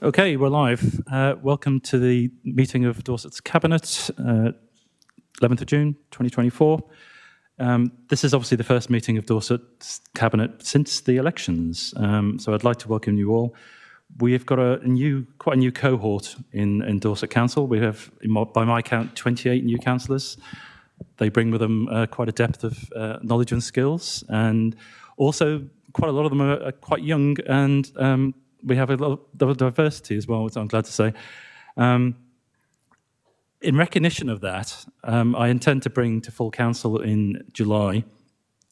Okay, we're live. Welcome to the meeting of Dorset's Cabinet, 11th of June 2024. This is obviously the first meeting of Dorset's Cabinet since the elections, so I'd like to welcome you all. We've got quite a new cohort in Dorset Council. We have, by my count, 28 new councillors. They bring with them quite a depth of knowledge and skills, and also quite a lot of them are quite young, and we have a lot of diversity as well, which I'm glad to say. In recognition of that, I intend to bring to full council in July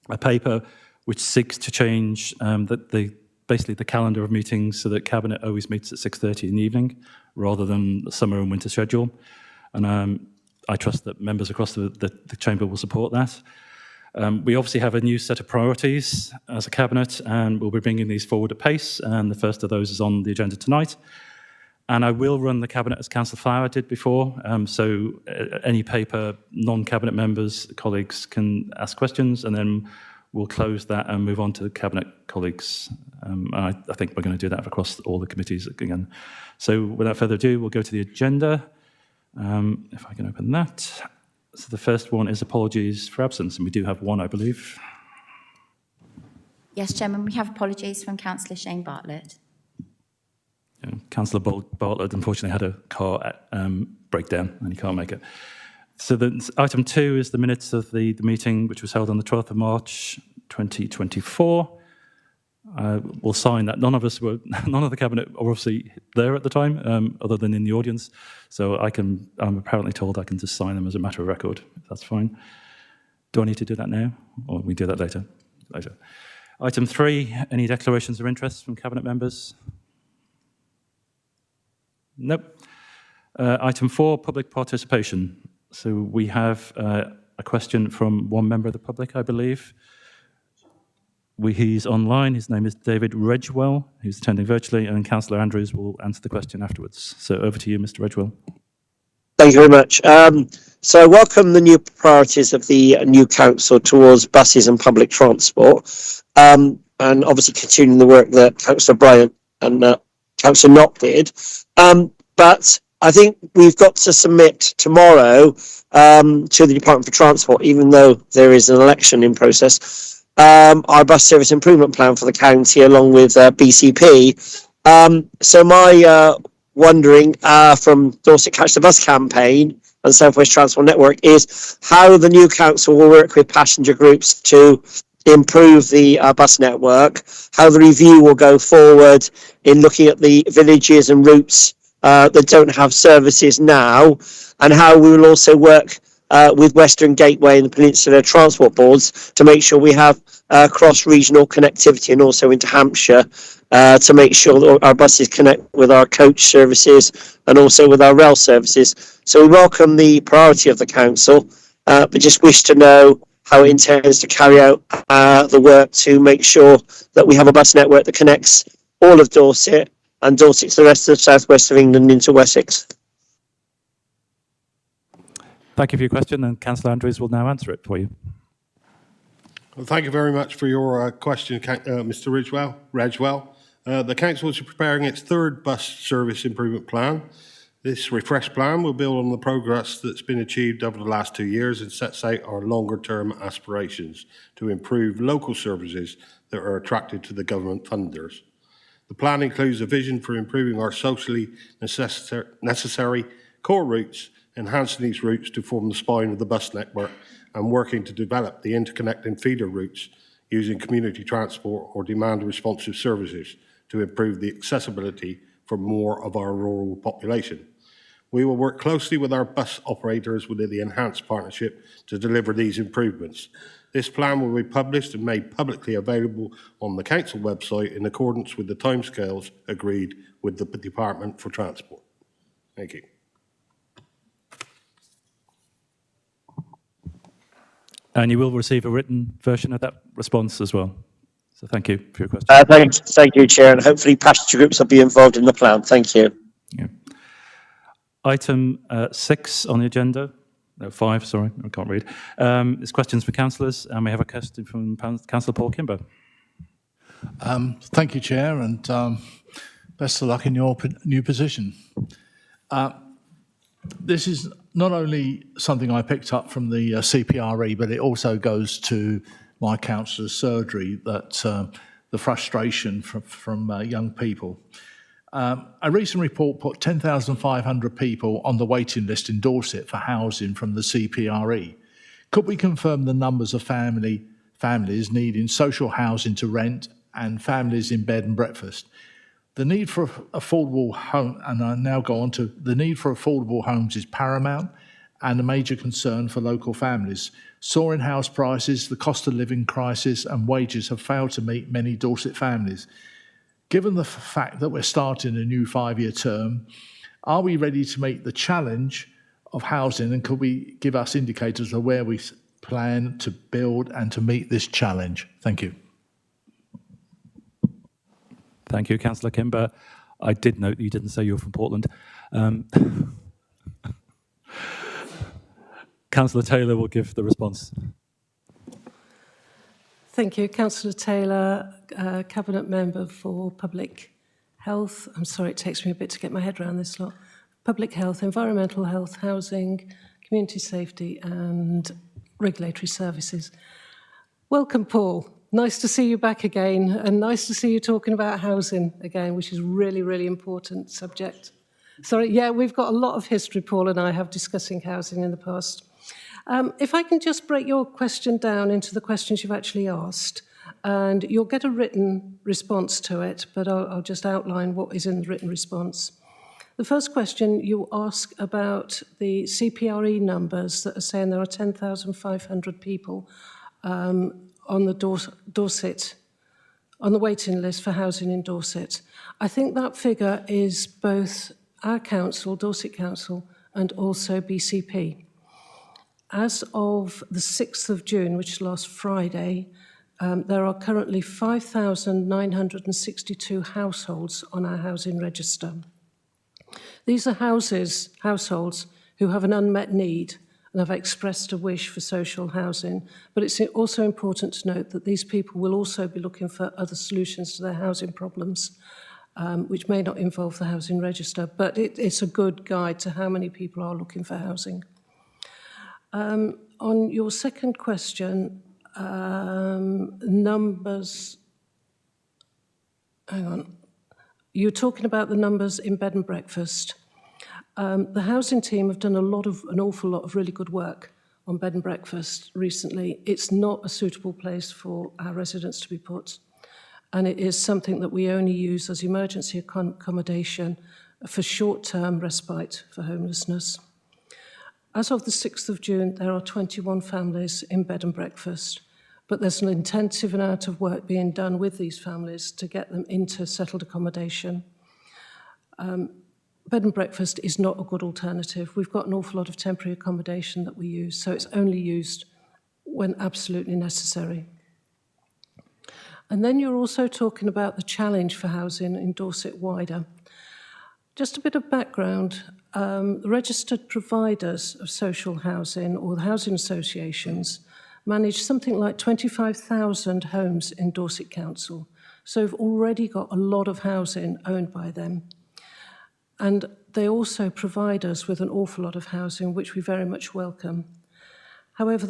a paper which seeks to change basically the calendar of meetings so that Cabinet always meets at 6:30 in the evening rather than the summer and winter schedule. And I trust that members across the Chamber will support that. We obviously have a new set of priorities as a Cabinet, and we'll be bringing these forward at pace, and the first of those is on the agenda tonight. And I will run the Cabinet as Councillor Flower did before, so any paper, non-Cabinet members, colleagues can ask questions, and then we'll close that and move on to the Cabinet colleagues. I think we're going to do that across all the committees again. So without further ado, we'll go to the agenda. If I can open that. So the first one is apologies for absence, and we do have one, I believe. Yes, Chairman, we have apologies from Councillor Shane Bartlett. Yeah, Councillor Bartlett unfortunately had a car breakdown and he can't make it. So item 2 is the minutes of the meeting, which was held on the 12th of March 2024. We'll sign that. None of the Cabinet were obviously there at the time, other than in the audience. So I'm apparently told I can just sign them as a matter of record, if that's fine. Do I need to do that now? Or we do that later? Later. Item 3, any declarations of interest from Cabinet members? Nope. Item 4, public participation. So we have a question from one member of the public, I believe. He's online. His name is David Redgewell, who's attending virtually, and Councillor Andrews will answer the question afterwards. So over to you, Mr. Redgewell. Thank you very much. So I welcome the new priorities of the new council towards buses and public transport, and obviously continuing the work that Councillor Bryant and Councillor Knott did. But I think we've got to submit tomorrow to the Department for Transport, even though there is an election in process, our bus service improvement plan for the county along with BCP. So my wondering from Dorset Catch the Bus campaign and South West Transport Network is how the new council will work with passenger groups to improve the bus network, how the review will go forward in looking at the villages and routes that don't have services now, and how we will also work with Western Gateway and the Peninsula Transport Boards to make sure we have cross-regional connectivity and also into Hampshire to make sure that our buses connect with our coach services and also with our rail services. So we welcome the priority of the council, but just wish to know how it intends to carry out the work to make sure that we have a bus network that connects all of Dorset and Dorset to the rest of the southwest of England into Wessex. Thank you for your question, and Councillor Andrews will now answer it for you. Well, thank you very much for your question, Mr. Redgewell. The Council is preparing its third bus service improvement plan. This refreshed plan will build on the progress that's been achieved over the last 2 years and sets out our longer-term aspirations to improve local services that are attracted to the government funders. The plan includes a vision for improving our socially necessary core routes, enhancing these routes to form the spine of the bus network, and working to develop the interconnecting feeder routes using community transport or demand-responsive services to improve the accessibility for more of our rural population. We will work closely with our bus operators within the enhanced partnership to deliver these improvements. This plan will be published and made publicly available on the Council website in accordance with the timescales agreed with the Department for Transport. Thank you. And you will receive a written version of that response as well. So thank you for your question. Thank you, Chair, and hopefully passenger groups will be involved in the plan. Thank you. Yeah. Item 6 on the agenda, no, 5, sorry, I can't read, is questions for councillors, and we have a question from Councillor Paul Kimber. Thank you, Chair, and Best of luck in your new position. This is not only something I picked up from the CPRE, but it also goes to my councillor's surgery, that the frustration from young people. A recent report put 10,500 people on the waiting list in Dorset for housing from the CPRE. Could we confirm the numbers of families needing social housing to rent and families in bed and breakfast? The need for affordable home, and I now go on to the need for affordable homes, is paramount and a major concern for local families. Soaring house prices, the cost of living crisis and wages have failed to meet many Dorset families. Given the fact that we're starting a new 5-year term, are we ready to meet the challenge of housing, and could we give us indicators of where we plan to build and to meet this challenge? Thank you. Thank you, Councillor Kimber. I did note that you didn't say you were from Portland. Councillor Taylor will give the response. Thank you. Councillor Taylor, Cabinet Member for Public Health. I'm sorry, it takes me a bit to get my head around this lot. Public Health, Environmental Health, Housing, Community Safety and Regulatory Services. Welcome, Paul. Nice to see you back again, and nice to see you talking about housing again, which is a really, really important subject. Sorry, yeah, we've got a lot of history, Paul and I have, discussing housing in the past. If I can just break your question down into the questions you've actually asked, and you'll get a written response to it, but I'll just outline what is in the written response. The first question you ask about the CPRE numbers that are saying there are 10,500 people on the Dorset, on the waiting list for housing in Dorset. I think that figure is both our council, Dorset Council, and also BCP. As of the 6th of June, which is last Friday, there are currently 5,962 households on our housing register. These are households who have an unmet need and have expressed a wish for social housing. But it's also important to note that these people will also be looking for other solutions to their housing problems, which may not involve the housing register, but it's a good guide to how many people are looking for housing. On your second question, numbers, hang on. You're talking about the numbers in bed and breakfast. The housing team have done an awful lot of really good work on bed and breakfast recently. It's not a suitable place for our residents to be put, and it is something that we only use as emergency accommodation for short-term respite for homelessness. As of the 6th of June, there are 21 families in bed and breakfast, but there's an intensive amount of work being done with these families to get them into settled accommodation. Bed and breakfast is not a good alternative. We've got an awful lot of temporary accommodation that we use, so it's only used when absolutely necessary. And then you're also talking about the challenge for housing in Dorset wider. Just a bit of background. The registered providers of social housing, or the housing associations, manage something like 25,000 homes in Dorset Council. So we've already got a lot of housing owned by them. And they also provide us with an awful lot of housing, which we very much welcome. However, as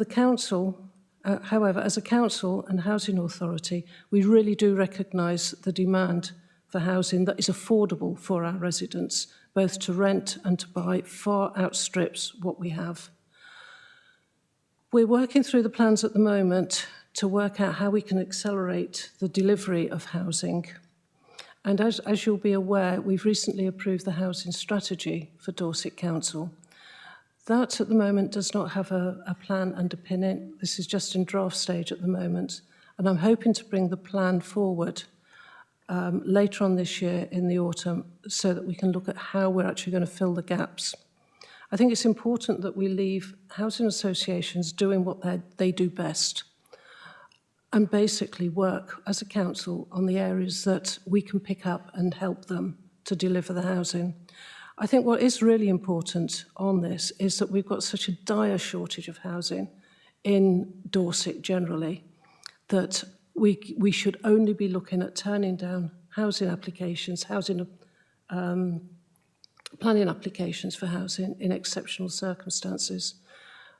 a council and housing authority, we really do recognise the demand for housing that is affordable for our residents, both to rent and to buy, far outstrips what we have. We're working through the plans at the moment to work out how we can accelerate the delivery of housing. And as you'll be aware, we've recently approved the housing strategy for Dorset Council. That at the moment does not have a plan underpinning. This is just in draft stage at the moment. And I'm hoping to bring the plan forward later on this year in the autumn so that we can look at how we're actually going to fill the gaps. I think it's important that we leave housing associations doing what they do best and basically work as a council on the areas that we can pick up and help them to deliver the housing. I think what is really important on this is that we've got such a dire shortage of housing in Dorset generally that we should only be looking at turning down housing applications, housing planning applications for housing in exceptional circumstances.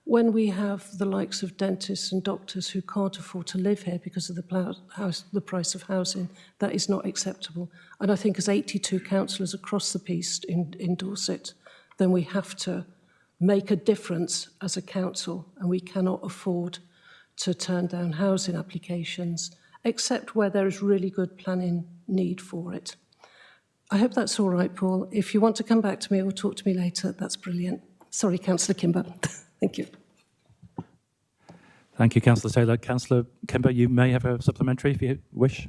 When we have the likes of dentists and doctors who can't afford to live here because of the price of housing, that is not acceptable. And I think as 82 councillors across the piece in Dorset, then we have to make a difference as a council, and we cannot afford to turn down housing applications, except where there is really good planning need for it. I hope that's all right, Paul. If you want to come back to me or talk to me later, that's brilliant. Sorry, Councillor Kimber. Thank you. Thank you, Councillor Taylor. Councillor Kimber, you may have a supplementary if you wish.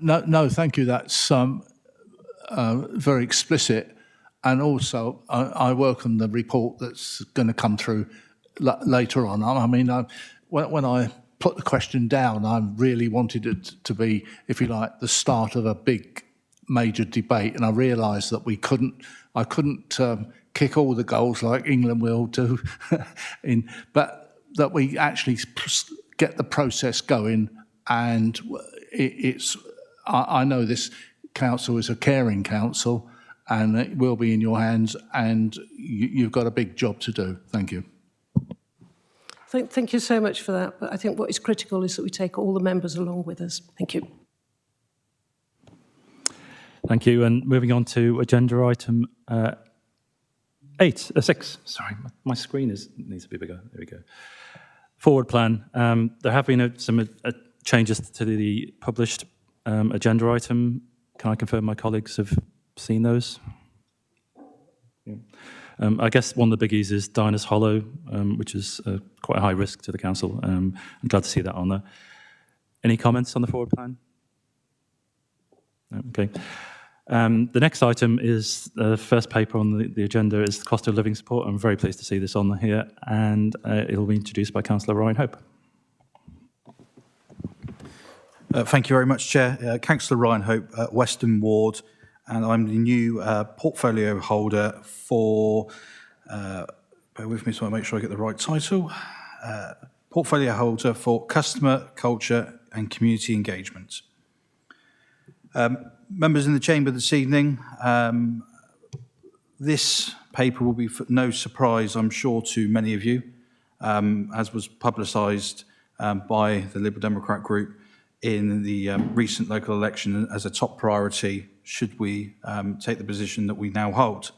No, thank you. That's very explicit. And also, I welcome the report that's going to come through later on. I mean, when I put the question down, I really wanted it to be, if you like, the start of a big major debate, and I realised that I couldn't kick all the goals like England will do, but that we actually get the process going. And I know this council is a caring council, and it will be in your hands, and you've got a big job to do. Thank you. Thank you so much for that. But I think what is critical is that we take all the members along with us. Thank you. Thank you. And moving on to agenda item 6. Sorry, my screen needs to be bigger. There we go. Forward plan. There have been some changes to the published agenda item. Can I confirm my colleagues have seen those? Yeah. I guess one of the biggies is Diners Hollow, which is quite a high risk to the council. I'm glad to see that on there. Any comments on the forward plan? No? Okay. The next item is the first paper on the agenda is the cost of living support. I'm very pleased to see this on here, and it'll be introduced by Councillor Ryan Hope. Thank you very much, Chair. Councillor Ryan Hope, Western Ward, and I'm the new portfolio holder for, bear with me so I make sure I get the right title, portfolio holder for customer, culture and community engagement. Members in the chamber this evening, this paper will be no surprise, I'm sure, to many of you, as was publicised by the Liberal Democrat group in the recent local election as a top priority should we take the position that we now hold.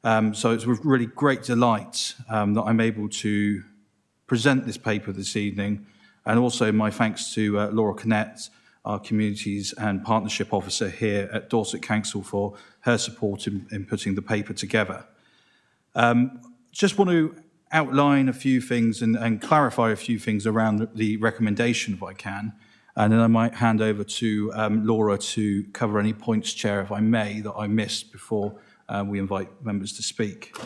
So it's with really great delight that I'm able to present this paper this evening, and also my thanks to Laura Connett, our Communities and Partnership Officer here at Dorset Council, for her support in putting the paper together. Just want to outline a few things and clarify a few things around the recommendation if I can, and then I might hand over to Laura to cover any points, Chair, if I may, that I missed before we invite members to speak.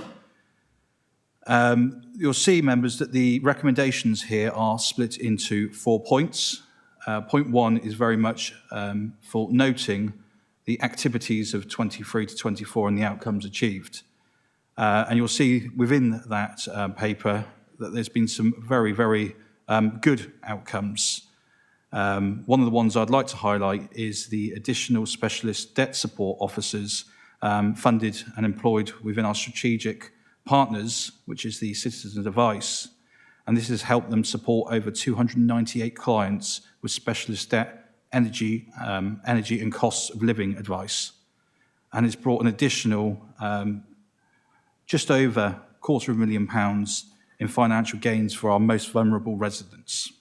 You'll see, members, that the recommendations here are split into 4 points. Point 1 is very much for noting the activities of 23 to 24 and the outcomes achieved. And you'll see within that paper that there's been some very, very good outcomes. One of the ones I'd like to highlight is the additional specialist debt support officers funded and employed within our strategic partners, which is the Citizens Advice. And this has helped them support over 298 clients with specialist debt, energy and costs of living advice. And it's brought an additional just over £250,000 in financial gains for our most vulnerable residents.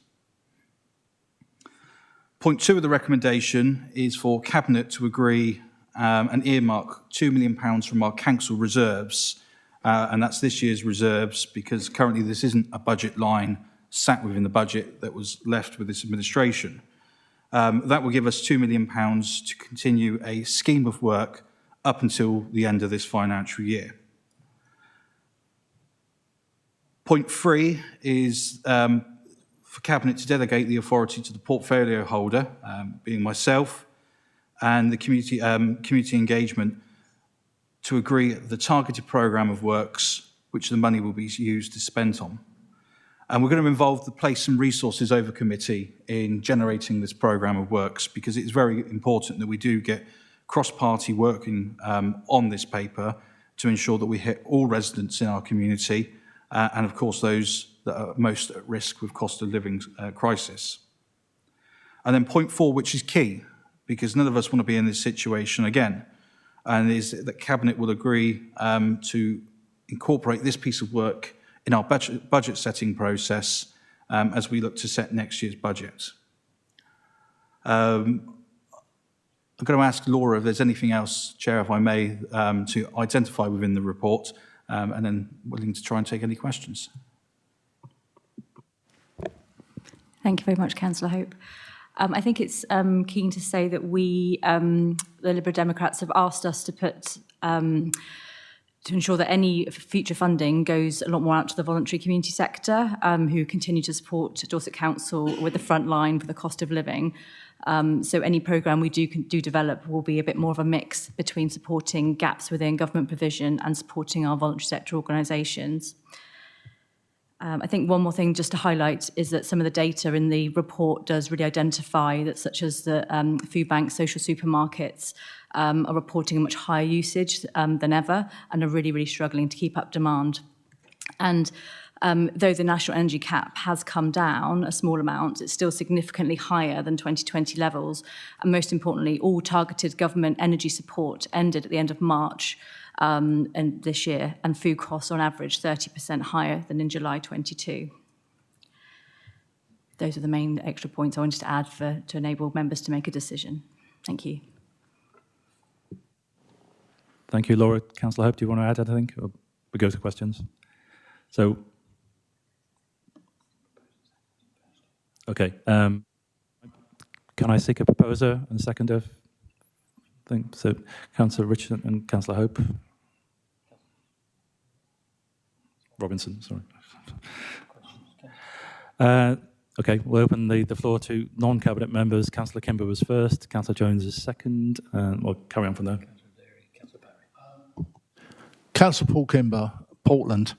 Point 2 of the recommendation is for Cabinet to agree and earmark £2 million from our council reserves, and that's this year's reserves, because currently this isn't a budget line sat within the budget that was left with this administration. That will give us £2 million to continue a scheme of work up until the end of this financial year. Point 3 is for Cabinet to delegate the authority to the portfolio holder, being myself, and the community engagement, to agree the targeted programme of works which the money will be used to spend on. And we're going to involve the Place and Resources Over Committee in generating this programme of works, because it's very important that we do get cross-party working on this paper to ensure that we hit all residents in our community and, of course, those that are most at risk with cost of living crisis. And then point 4, which is key, because none of us want to be in this situation again, and is that Cabinet will agree to incorporate this piece of work in our budget setting process as we look to set next year's budget. I'm going to ask Laura if there's anything else, Chair, if I may, to identify within the report, and then willing to try and take any questions. Thank you very much, Councillor Hope. I think it's keen to say that we, the Liberal Democrats, have asked us to put to ensure that any future funding goes a lot more out to the voluntary community sector, who continue to support Dorset Council with the front line for the cost of living. So any programme we do develop will be a bit more of a mix between supporting gaps within government provision and supporting our voluntary sector organisations. I think one more thing just to highlight is that some of the data in the report does really identify that, such as the food banks, social supermarkets are reporting a much higher usage than ever and are really, really struggling to keep up demand. And though the national energy cap has come down a small amount, it's still significantly higher than 2020 levels. And most importantly, all targeted government energy support ended at the end of March and this year, and food costs on average 30% higher than in July 22. Those are the main extra points I wanted to add to enable members to make a decision. Thank you. Thank you, Laura. Councillor Hope, do you want to add anything? Or we go to questions. So, okay. Can I seek a proposer and a seconder? So, Councillor Richardson and Councillor Hope. Robinson, sorry. Okay, we'll open the floor to non-cabinet members. Councillor Kimber was first, Councillor Jones is second, and we'll carry on from there. Councillor Paul Kimber, Portland.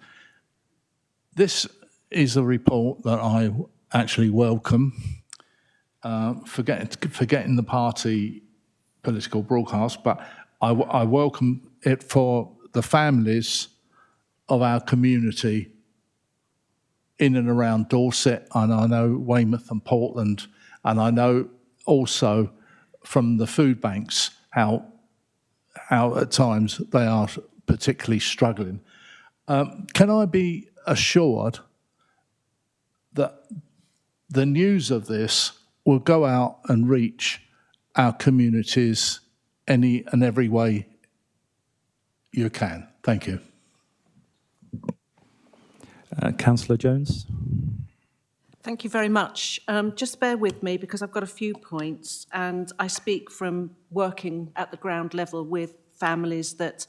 This is a report that I actually welcome. Forgetting the party political broadcast, but I welcome it for the families of our community in and around Dorset, and I know Weymouth and Portland, and I know also from the food banks how at times they are particularly struggling. Can I be assured that the news of this will go out and reach our communities any and every way you can? Thank you. Councillor Jones. Thank you very much. Just bear with me because I've got a few points, and I speak from working at the ground level with families that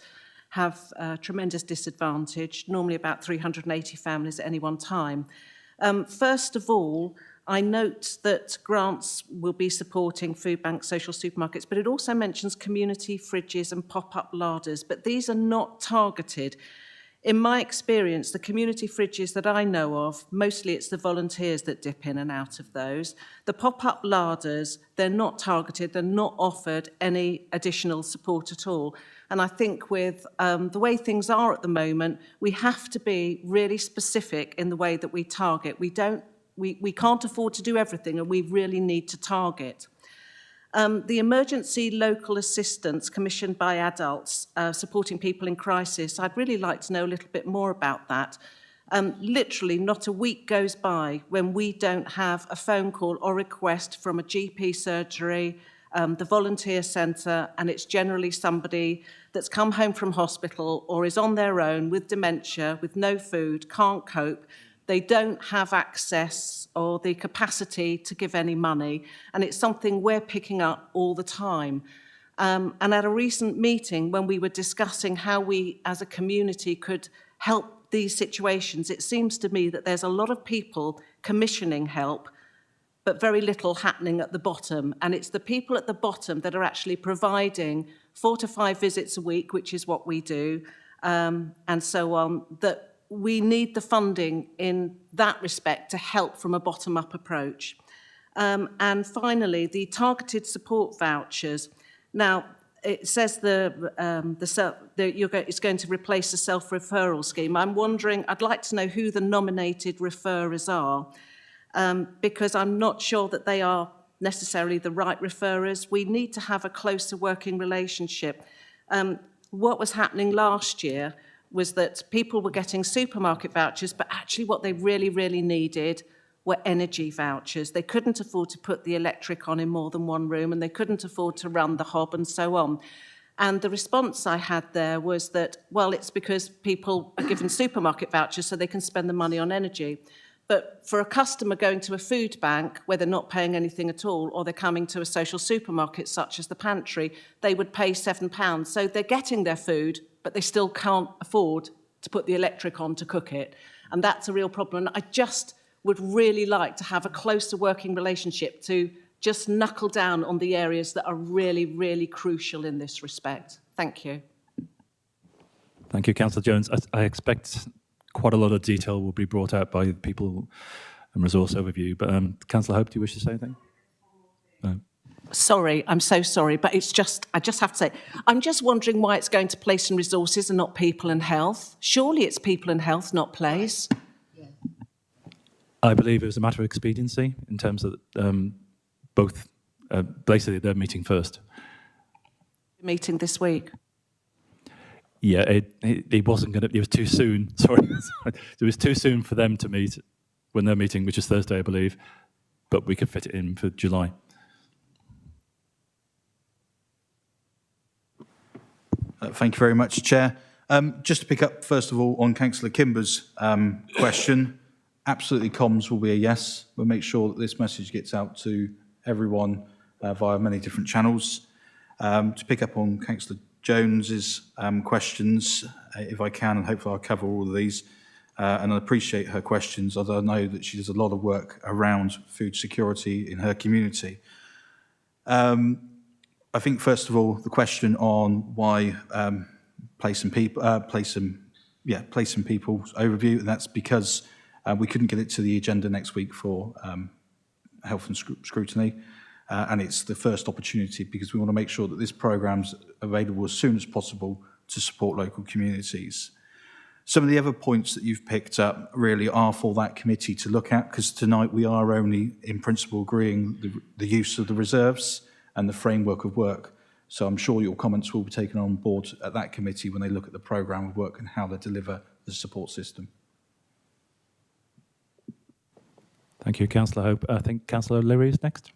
have tremendous disadvantage, normally about 380 families at any one time. First of all, I note that grants will be supporting food banks, social supermarkets, but it also mentions community fridges and pop-up larders, but these are not targeted. In my experience, the community fridges that I know of, mostly it's the volunteers that dip in and out of those. The pop-up larders, they're not targeted, they're not offered any additional support at all. And I think with the way things are at the moment, we have to be really specific in the way that we target. We can't afford to do everything, and we really need to target. The emergency local assistance commissioned by adults supporting people in crisis, I'd really like to know a little bit more about that. Literally not a week goes by when we don't have a phone call or request from a GP surgery, the volunteer centre, and it's generally somebody that's come home from hospital or is on their own with dementia, with no food, can't cope. They don't have access or the capacity to give any money, and it's something we're picking up all the time. And at a recent meeting, when we were discussing how we as a community could help these situations, it seems to me that there's a lot of people commissioning help, but very little happening at the bottom. And it's the people at the bottom that are actually providing 4 to 5 visits a week, which is what we do, and so on, that we need the funding in that respect to help from a bottom-up approach. And finally, the targeted support vouchers. Now, it says it's going to replace the self-referral scheme. I'm wondering, I'd like to know who the nominated referrers are, because I'm not sure that they are necessarily the right referrers. We need to have a closer working relationship. What was happening last year was that people were getting supermarket vouchers, but actually what they really, really needed were energy vouchers. They couldn't afford to put the electric on in more than one room, and they couldn't afford to run the hob and so on. And the response I had there was that, well, it's because people are given supermarket vouchers so they can spend the money on energy. But for a customer going to a food bank where they're not paying anything at all, or they're coming to a social supermarket such as the pantry, they would pay £7. So they're getting their food, but they still can't afford to put the electric on to cook it. And that's a real problem. And I just would really like to have a closer working relationship to just knuckle down on the areas that are really, really crucial in this respect. Thank you. Thank you, Councillor Jones. I expect quite a lot of detail will be brought out by the people and resource overview. But Councillor Hope, do you wish to say anything? No. Sorry, I'm so sorry, but it's just, I just have to say, I'm just wondering why it's going to place and resources and not people and health. Surely it's people and health, not place. I believe it was a matter of expediency in terms of both, basically they're meeting first. Meeting this week. Yeah, it wasn't going to, it was too soon, sorry. It was too soon for them to meet when they're meeting, which is Thursday, I believe, but we could fit it in for July. Thank you very much, Chair. Just to pick up, first of all, on Councillor Kimber's question, absolutely comms will be a yes. We'll make sure that this message gets out to everyone via many different channels. To pick up on Councillor Jones's questions, if I can, and hopefully I'll cover all of these. And I appreciate her questions, as I know that she does a lot of work around food security in her community. I think, first of all, the question on why place and people's overview, and that's because we couldn't get it to the agenda next week for health and scrutiny. And it's the first opportunity because we want to make sure that this programme's available as soon as possible to support local communities. Some of the other points that you've picked up really are for that committee to look at, because tonight we are only in principle agreeing the use of the reserves and the framework of work. So I'm sure your comments will be taken on board at that committee when they look at the programme of work and how they deliver the support system. Thank you, Councillor Hope. I think Councillor O'Leary is next.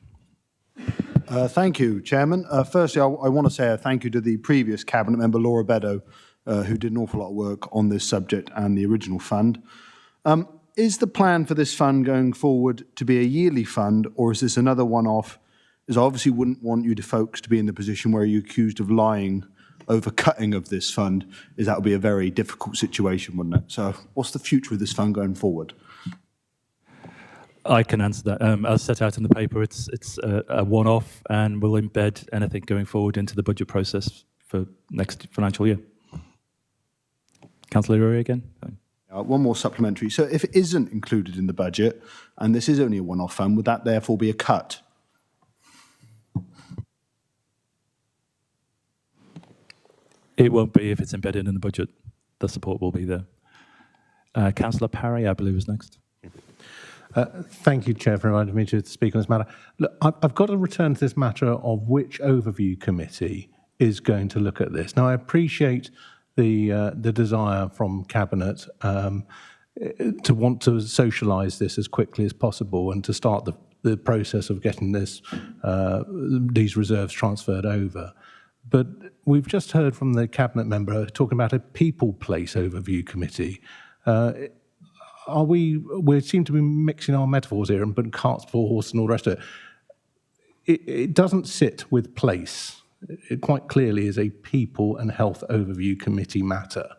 Thank you, Chairman. Firstly, I want to say a thank you to the previous Cabinet member, Laura Beddow, who did an awful lot of work on this subject and the original fund. Is the plan for this fund going forward to be a yearly fund, or is this another one-off? As I obviously wouldn't want you folks to be in the position where you're accused of lying over cutting of this fund, as that would be a very difficult situation, wouldn't it? So what's the future of this fund going forward? I can answer that. As set out in the paper, it's a one-off and will embed anything going forward into the budget process for next financial year. Councillor O'Leary again. One more supplementary. So if it isn't included in the budget, and this is only a one-off fund, would that therefore be a cut? It won't be if it's embedded in the budget. The support will be there. Councillor Parry, I believe, is next. Thank you, Chair, for inviting me to speak on this matter. Look, I've got to return to this matter of which overview committee is going to look at this. Now, I appreciate the desire from Cabinet to want to socialise this as quickly as possible and to start the process of getting this these reserves transferred over. But we've just heard from the Cabinet member talking about a people place overview committee. We seem to be mixing our metaphors here and putting carts before horses and all the rest of it. It doesn't sit with place. It quite clearly is a people and health overview committee matter.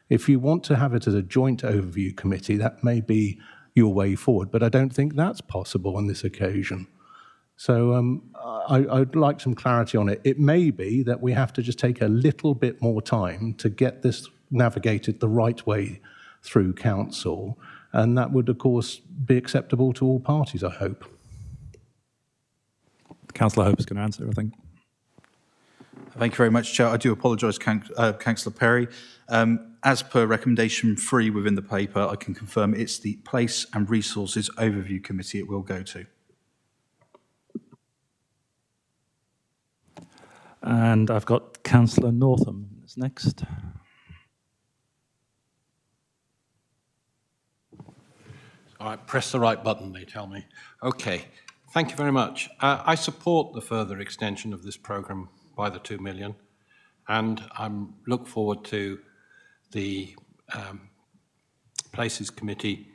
If you want to have it as a joint overview committee, that may be your way forward, but I don't think that's possible on this occasion. So I'd like some clarity on it. It may be that we have to just take a little bit more time to get this navigated the right way through council, and that would, of course, be acceptable to all parties, I hope. Councillor Hope is going to answer, I think. Thank you very much, Chair. I do apologise, Councillor Perry. As per recommendation 3 within the paper, I can confirm it's the Place and Resources Overview Committee it will go to. And I've got Councillor Northam is next. All right, press the right button, they tell me. Okay, thank you very much. I support the further extension of this programme by the 2 million, and I look forward to the Places Committee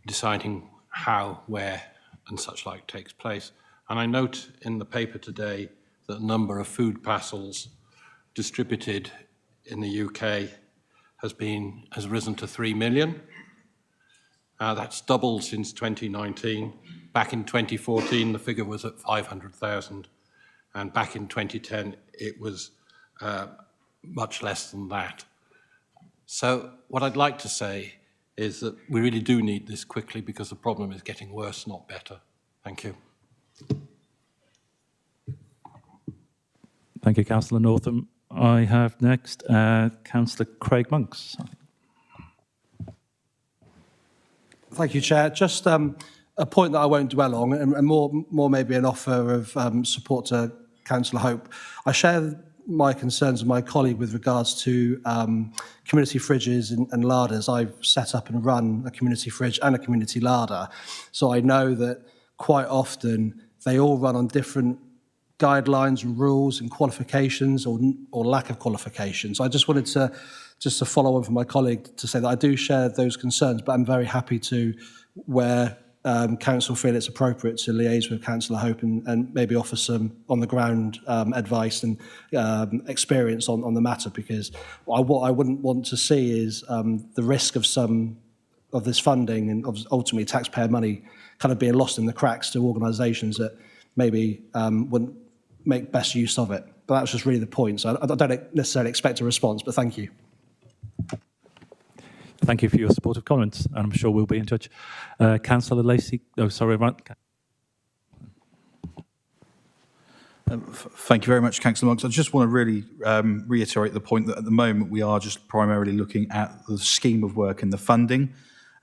deciding how, where and such like takes place. And I note in the paper today that the number of food parcels distributed in the UK has risen to 3 million. That's doubled since 2019. Back in 2014, the figure was at 500,000. And back in 2010, it was much less than that. So what I'd like to say is that we really do need this quickly because the problem is getting worse, not better. Thank you. Thank you, Councillor Northam. I have next Councillor Craig Monks. Thank you, Chair. Just a point that I won't dwell on, and more maybe an offer of support to Councillor Hope. I share my concerns with my colleague with regards to community fridges and larders. I've set up and run a community fridge and a community larder, so I know that quite often they all run on different guidelines and rules and qualifications or lack of qualifications. So I just wanted to follow on from my colleague to say that I do share those concerns, but I'm very happy to, where Council feel it's appropriate, to liaise with Councillor Hope and maybe offer some on-the-ground advice and experience on the matter, because what I wouldn't want to see is the risk of some of this funding and ultimately taxpayer money kind of being lost in the cracks to organisations that maybe wouldn't make best use of it. But that's just really the point. So I don't necessarily expect a response, but thank you. Thank you for your supportive comments, and I'm sure we'll be in touch. Councillor Lacey, oh, sorry, right. Thank you very much, Councillor Monks. I just want to really reiterate the point that at the moment we are just primarily looking at the scheme of work and the funding.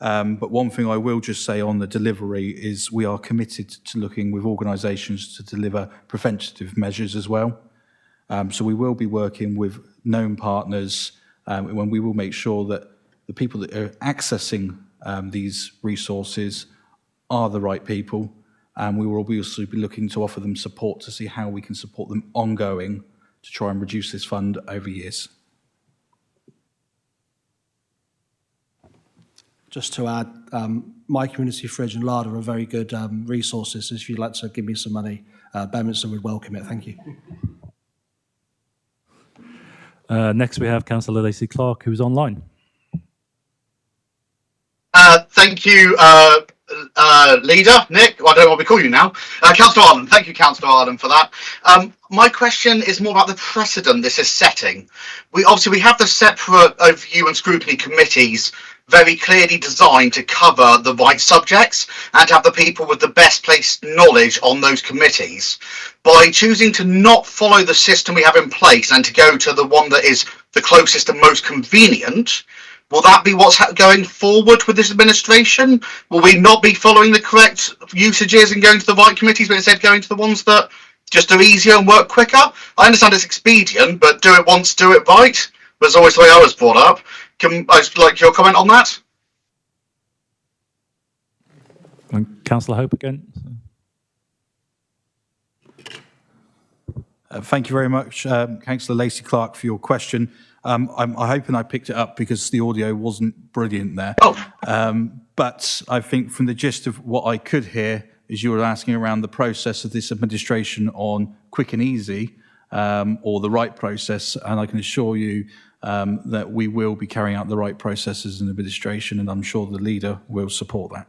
But one thing I will just say on the delivery is we are committed to looking with organisations to deliver preventative measures as well. So we will be working with known partners when we will make sure that the people that are accessing these resources are the right people, and we will also be looking to offer them support to see how we can support them ongoing to try and reduce this fund over years. Just to add, my community fridge and larder are very good resources. If you'd like to give me some money, Bedminster would welcome it. Thank you. Next we have Councillor Lacey Clark, who's online. Thank you, Leader, Nick, I don't know what we call you now. Councillor Arden, thank you, Councillor Arden, for that. My question is more about the precedent this is setting. We have the separate overview and scrutiny committees very clearly designed to cover the right subjects and to have the people with the best placed knowledge on those committees. By choosing to not follow the system we have in place and to go to the one that is the closest and most convenient, will that be what's going forward with this administration? Will we not be following the correct usages and going to the right committees, but instead going to the ones that just are easier and work quicker? I understand it's expedient, but do it once, do it right. Was always the way I was brought up. Can I like your comment on that? And Councillor Hope again. Thank you very much, Councillor Lacey Clark, for your question. I'm hoping I picked it up because the audio wasn't brilliant there. But I think from the gist of what I could hear is you were asking around the process of this administration on quick and easy, or the right process, and I can assure you that we will be carrying out the right processes in administration, and I'm sure the leader will support that.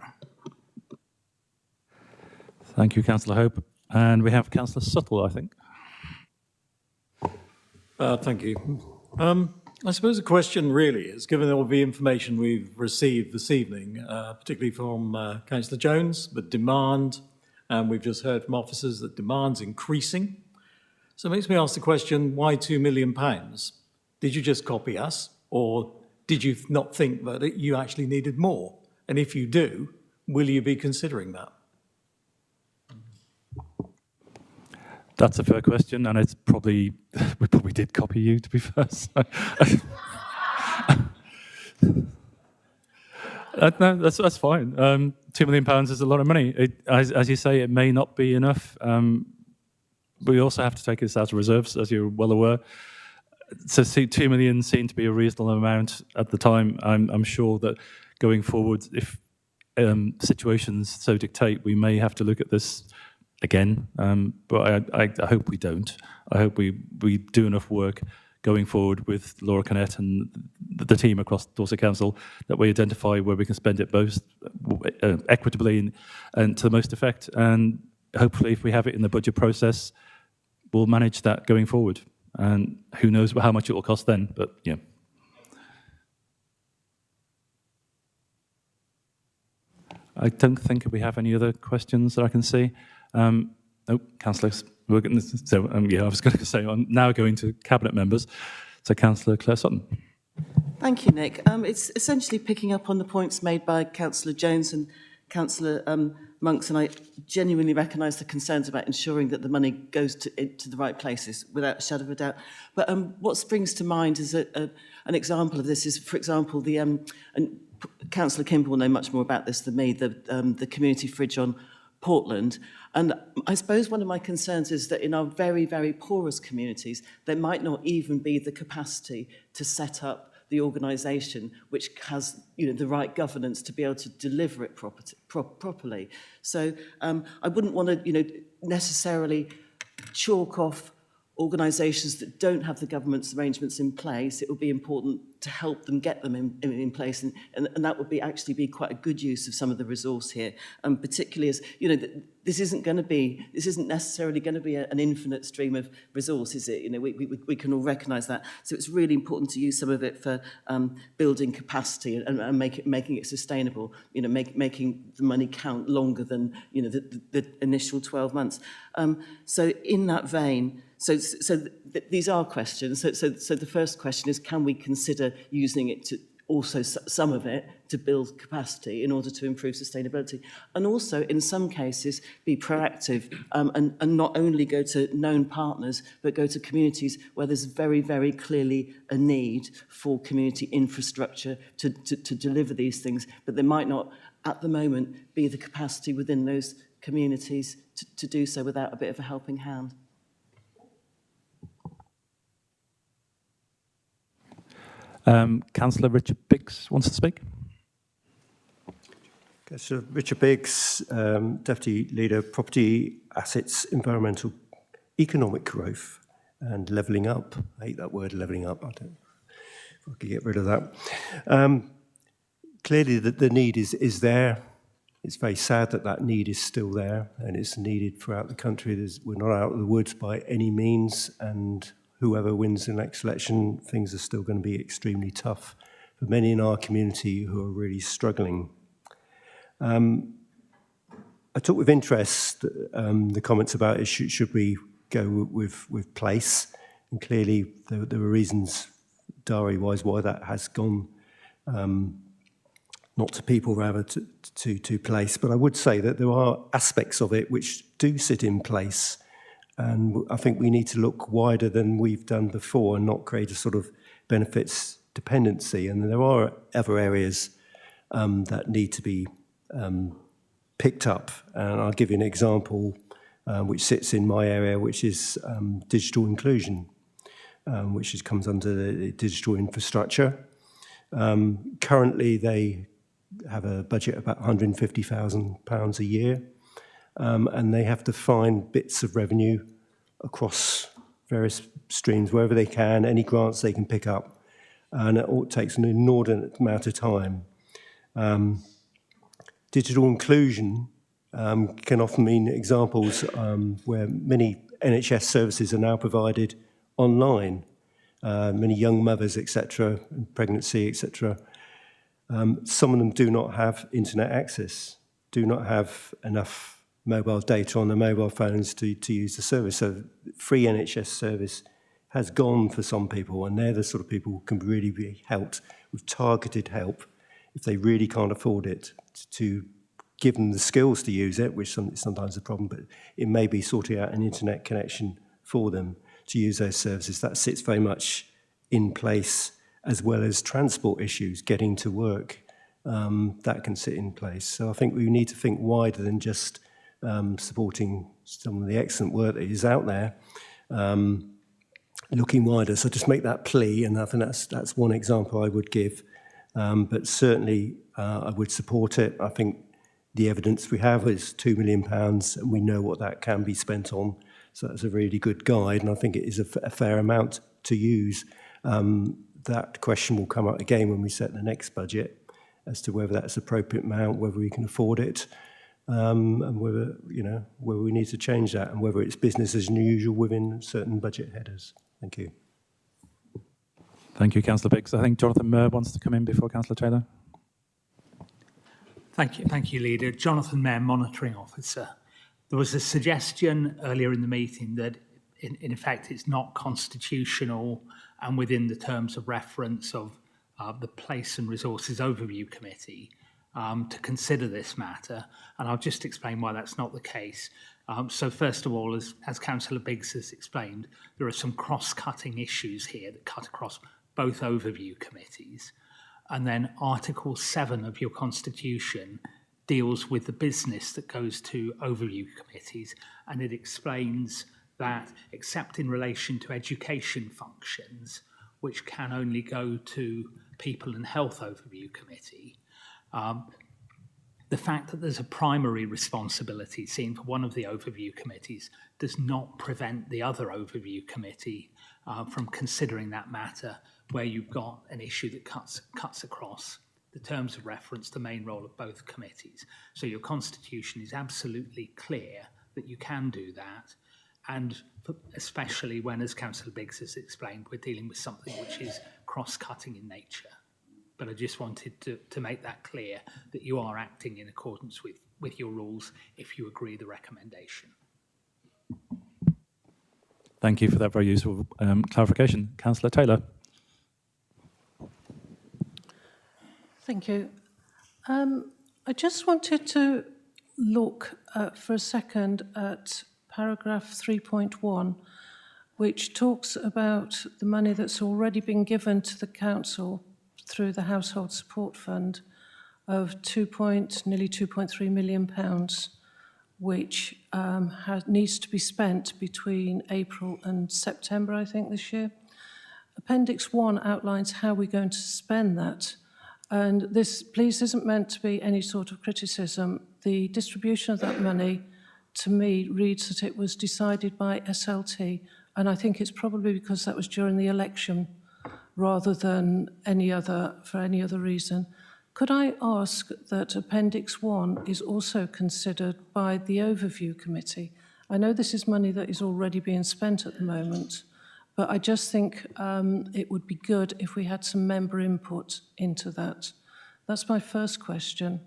Thank you, Councillor Hope. And we have Councillor Suttle, I think. Thank you. I suppose the question really is, given all the information we've received this evening, particularly from Councillor Jones, the demand, and we've just heard from officers that demand's increasing. So it makes me ask the question, why £2 million? Did you just copy us, or did you not think that you actually needed more? And if you do, will you be considering that? That's a fair question, and it's probably, we probably did copy you, to be fair. So. No, that's fine. £2 million is a lot of money. As you say, it may not be enough. We also have to take this out of reserves, as you're well aware. So 2 million seemed to be a reasonable amount at the time. I'm sure that going forward, if situations so dictate, we may have to look at this again. But I hope we don't. I hope we do enough work going forward with Laura Canet and the team across Dorset Council that we identify where we can spend it most equitably and to the most effect. And hopefully, if we have it in the budget process, we'll manage that going forward. And who knows how much it will cost then, but yeah. I don't think we have any other questions that I can see. Councillor, yeah, I was going to say, I'm now going to Cabinet members. So Councillor Claire Sutton. Thank you, Nick. It's essentially picking up on the points made by Councillor Jones and Councillor Monks, and I genuinely recognise the concerns about ensuring that the money goes to the right places, without a shadow of a doubt. But what springs to mind is an example of this is, for example, and Councillor Kimball will know much more about this than me, the community fridge on Portland. And I suppose one of my concerns is that in our very, very poorest communities, there might not even be the capacity to set up the organisation which has, the right governance to be able to deliver it properly. So I wouldn't want to, necessarily chalk off organisations that don't have the government's arrangements in place. It would be important to help them get them in place, and that would actually be quite a good use of some of the resource here, particularly as, this isn't necessarily going to be an infinite stream of resource, is it? We can all recognise that. So it's really important to use some of it for building capacity and making it sustainable, making the money count longer than, the initial 12 months. So in that vein, so these are questions. So the first question is, can we consider using it to also some of it to build capacity in order to improve sustainability, and also in some cases be proactive and not only go to known partners but go to communities where there's very, very clearly a need for community infrastructure to deliver these things, but there might not at the moment be the capacity within those communities to do so without a bit of a helping hand. Councillor Richard Biggs wants to speak. Okay, so Richard Biggs, Deputy Leader, Property Assets, Environmental, Economic Growth and Levelling Up. I hate that word, levelling up. I don't know if I could get rid of that. Clearly the need is there. It's very sad that need is still there, and it's needed throughout the country. We're not out of the woods by any means, and whoever wins the next election, things are still going to be extremely tough for many in our community who are really struggling. I took with interest the comments about should we go with place, and clearly there were reasons diary-wise why that has gone not to people, rather to place. But I would say that there are aspects of it which do sit in place. And I think we need to look wider than we've done before and not create a sort of benefits dependency. And there are other areas that need to be picked up. And I'll give you an example which sits in my area, which is digital inclusion, which comes under the digital infrastructure. Currently, they have a budget of about £150,000 a year. And they have to find bits of revenue across various streams, wherever they can, any grants they can pick up. And it all takes an inordinate amount of time. Digital inclusion can often mean examples where many NHS services are now provided online. Many young mothers, etc., pregnancy, etc. Some of them do not have internet access, do not have enough mobile data on their mobile phones to use the service. So free NHS service has gone for some people, and they're the sort of people who can really be helped with targeted help if they really can't afford it, to give them the skills to use it, which is sometimes a problem, but it may be sorting out an internet connection for them to use those services. That sits very much in place, as well as transport issues, getting to work, that can sit in place. So I think we need to think wider than just supporting some of the excellent work that is out there, looking wider. So just make that plea, and I think that's one example I would give. But certainly I would support it. I think the evidence we have is £2 million, and we know what that can be spent on. So that's a really good guide, and I think it is a fair amount to use. That question will come up again when we set the next budget as to whether that's appropriate amount, whether we can afford it, and whether we need to change that, and whether it's business as usual within certain budget headers. Thank you. Thank you, Councillor Biggs. I think Jonathan Murr wants to come in before Councillor Taylor. Thank you, Leader. Jonathan Murr, Monitoring Officer. There was a suggestion earlier in the meeting that, in effect, it's not constitutional and within the terms of reference of the Place and Resources Overview Committee to consider this matter, and I'll just explain why that's not the case. So first of all, as Councillor Biggs has explained, there are some cross-cutting issues here that cut across both overview committees. And then Article 7 of your Constitution deals with the business that goes to overview committees, and it explains that except in relation to education functions, which can only go to People and Health Overview Committee, the fact that there's a primary responsibility seen for one of the overview committees does not prevent the other overview committee from considering that matter where you've got an issue that cuts across the terms of reference, the main role of both committees. So your constitution is absolutely clear that you can do that, and especially when, as Councillor Biggs has explained, we're dealing with something which is cross-cutting in nature. But I just wanted to make that clear, that you are acting in accordance with your rules if you agree the recommendation. Thank you for that very useful clarification. Councillor Taylor. Thank you. I just wanted to look for a second at paragraph 3.1, which talks about the money that's already been given to the council through the Household Support Fund of nearly £2.3 million, which needs to be spent between April and September, I think, this year. Appendix 1 outlines how we're going to spend that. And this, please, isn't meant to be any sort of criticism. The distribution of that money, to me, reads that it was decided by SLT, and I think it's probably because that was during the election rather than for any other reason. Could I ask that Appendix 1 is also considered by the Overview Committee? I know this is money that is already being spent at the moment, but I just think it would be good if we had some member input into that. That's my first question.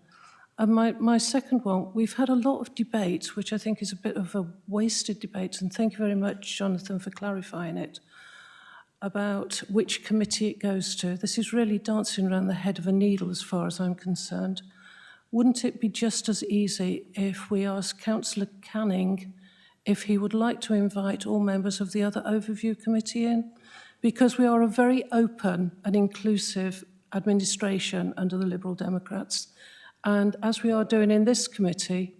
And my second one, we've had a lot of debate, which I think is a bit of a wasted debate, and thank you very much, Jonathan, for clarifying it, about which committee it goes to. This is really dancing around the head of a needle as far as I'm concerned. Wouldn't it be just as easy if we asked Councillor Canning if he would like to invite all members of the other overview committee in? Because we are a very open and inclusive administration under the Liberal Democrats. And as we are doing in this committee,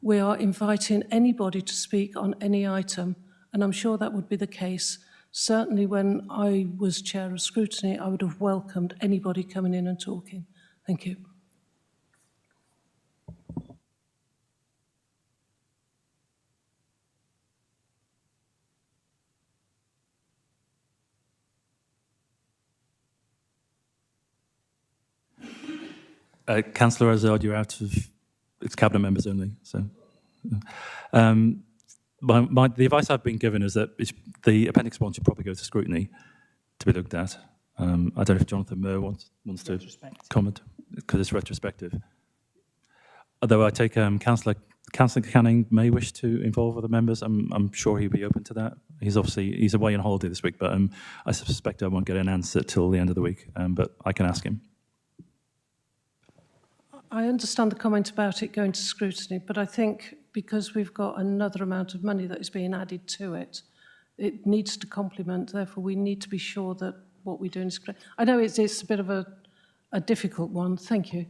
we are inviting anybody to speak on any item. And I'm sure that would be the case. Certainly when I was chair of scrutiny, I would have welcomed anybody coming in and talking. Thank you. Councillor Azad, you're out of, it's cabinet members only. So, the advice I've been given is that the Appendix 1 should probably go to scrutiny to be looked at. I don't know if Jonathan Murr wants to comment, because it's retrospective. Although I take Councillor Councillor Canning may wish to involve other members. I'm sure he'd be open to that. He's away on holiday this week, but I suspect I won't get an answer till the end of the week, but I can ask him. I understand the comment about it going to scrutiny, but I think because we've got another amount of money that is being added to it, it needs to complement. Therefore, we need to be sure that what we're doing is correct. I know it's a bit of a difficult one. Thank you.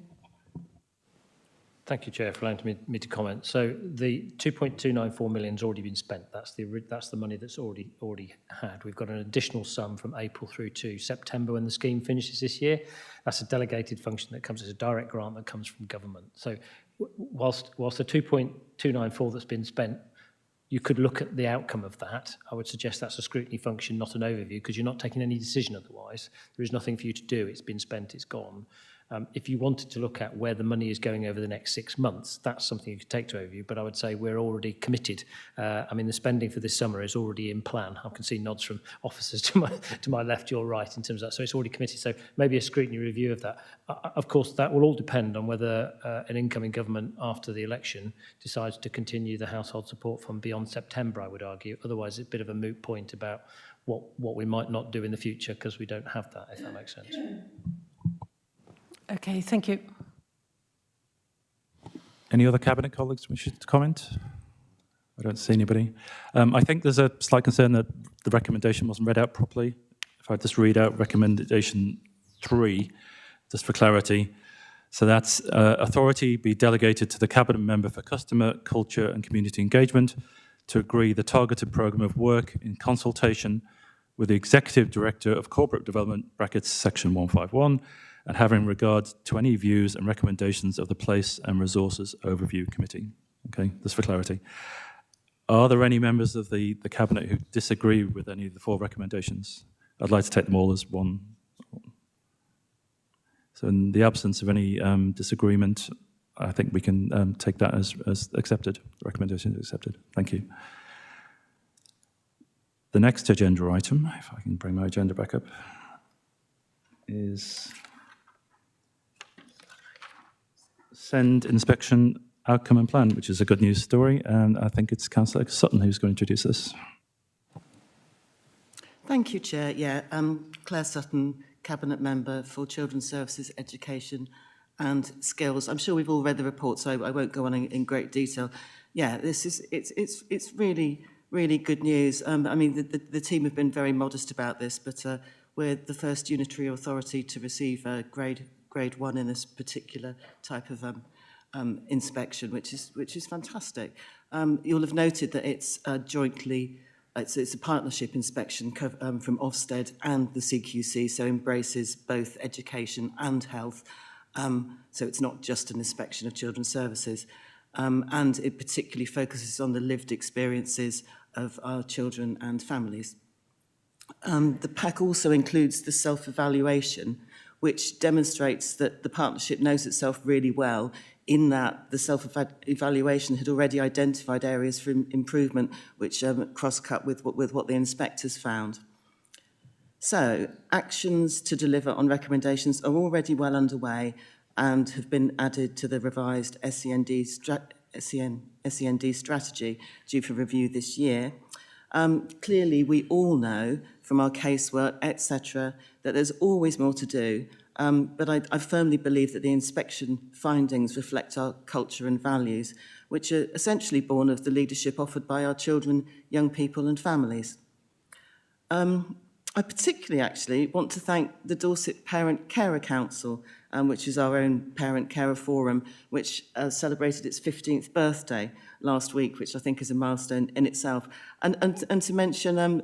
Thank you, Chair, for allowing me to comment. So the 2.294 million has already been spent. That's the money that's already had. We've got an additional sum from April through to September when the scheme finishes this year. That's a delegated function that comes as a direct grant that comes from government. So whilst the 2.294 that's been spent, you could look at the outcome of that. I would suggest that's a scrutiny function, not an overview, because you're not taking any decision otherwise. There is nothing for you to do. It's been spent, it's gone. If you wanted to look at where the money is going over the next 6 months, that's something you could take to overview, but I would say we're already committed. I mean, the spending for this summer is already in plan. I can see nods from officers to my left, your right in terms of that, so it's already committed. So maybe a scrutiny review of that. Of course, that will all depend on whether an incoming government after the election decides to continue the household support fund beyond September, I would argue. Otherwise, it's a bit of a moot point about what we might not do in the future because we don't have that, if that makes sense. Okay, thank you. Any other Cabinet colleagues wish to comment? I don't see anybody. I think there's a slight concern that the recommendation wasn't read out properly. If I just read out recommendation 3, just for clarity. So that's authority be delegated to the Cabinet member for customer, culture and community engagement to agree the targeted programme of work in consultation with the Executive Director of Corporate Development, brackets section 151, and having regard to any views and recommendations of the Place and Resources Overview Committee. Okay, just for clarity. Are there any members of the Cabinet who disagree with any of the 4 recommendations? I'd like to take them all as one. So in the absence of any disagreement, I think we can take that as accepted. The recommendation is accepted. Thank you. The next agenda item, if I can bring my agenda back up, is Send inspection outcome and plan, which is a good news story, and I think it's Councillor Sutton who's going to introduce this. Thank you, Chair. Yeah, Claire Sutton, Cabinet Member for Children's Services, Education and Skills. I'm sure we've all read the report, so I won't go on in great detail. Yeah, it's really good news. I mean, the team have been very modest about this, but we're the first unitary authority to receive grade 1 in this particular type of inspection, which is fantastic. You'll have noted that it's it's a partnership inspection from Ofsted and the CQC, so embraces both education and health. So it's not just an inspection of children's services. And it particularly focuses on the lived experiences of our children and families. The pack also includes the self-evaluation, which demonstrates that the partnership knows itself really well, in that the self-evaluation had already identified areas for improvement which cross-cut with what the inspectors found. So, actions to deliver on recommendations are already well underway and have been added to the revised SEND strategy due for review this year. Clearly, we all know from our casework, etc., that there's always more to do, but I firmly believe that the inspection findings reflect our culture and values, which are essentially born of the leadership offered by our children, young people and families. I particularly actually want to thank the Dorset Parent Carer Council, which is our own parent carer forum, which celebrated its 15th birthday last week, which I think is a milestone in itself. And to mention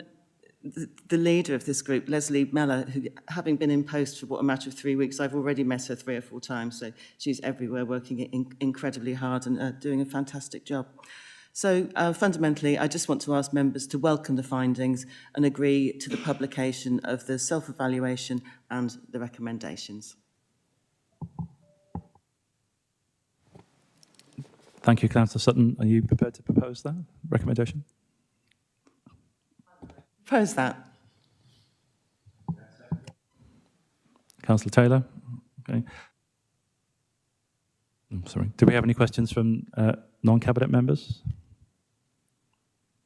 the leader of this group, Leslie Meller, who, having been in post for a matter of 3 weeks, I've already met her 3 or 4 times, so she's everywhere working incredibly hard and doing a fantastic job. So fundamentally, I just want to ask members to welcome the findings and agree to the publication of the self-evaluation and the recommendations. Thank you, Councillor Sutton. Are you prepared to propose that recommendation? Propose that. Councillor Taylor? Okay. I'm sorry. Do we have any questions from Non-cabinet members?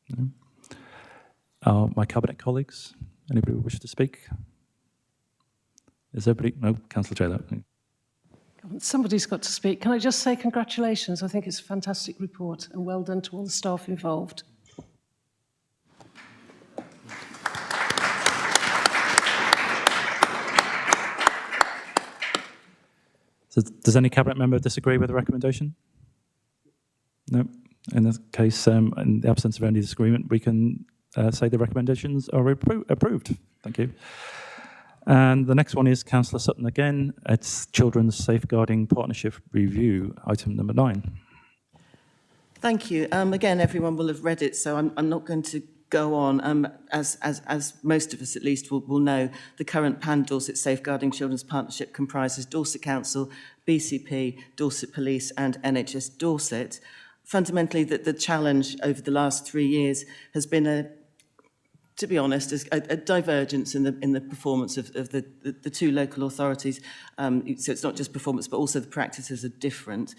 No. My cabinet colleagues? Anybody wish to speak? Is everybody? No, Councillor Taylor. Somebody's got to speak. Can I just say congratulations? I think it's a fantastic report and well done to all the staff involved. So does any cabinet member disagree with the recommendation? No. In this case, in the absence of any disagreement, we can say the recommendations are approved. Thank you. And the next one is Councillor Sutton again. It's Children's Safeguarding Partnership Review, item number 9. Thank you. Again, everyone will have read it, so I'm not going to go on. As most of us at least will know, the current Pan Dorset Safeguarding Children's Partnership comprises Dorset Council, BCP, Dorset Police and NHS Dorset. Fundamentally, the challenge over the last 3 years has been to be honest, a divergence in the performance of the two local authorities. So it's not just performance, but also the practices are different.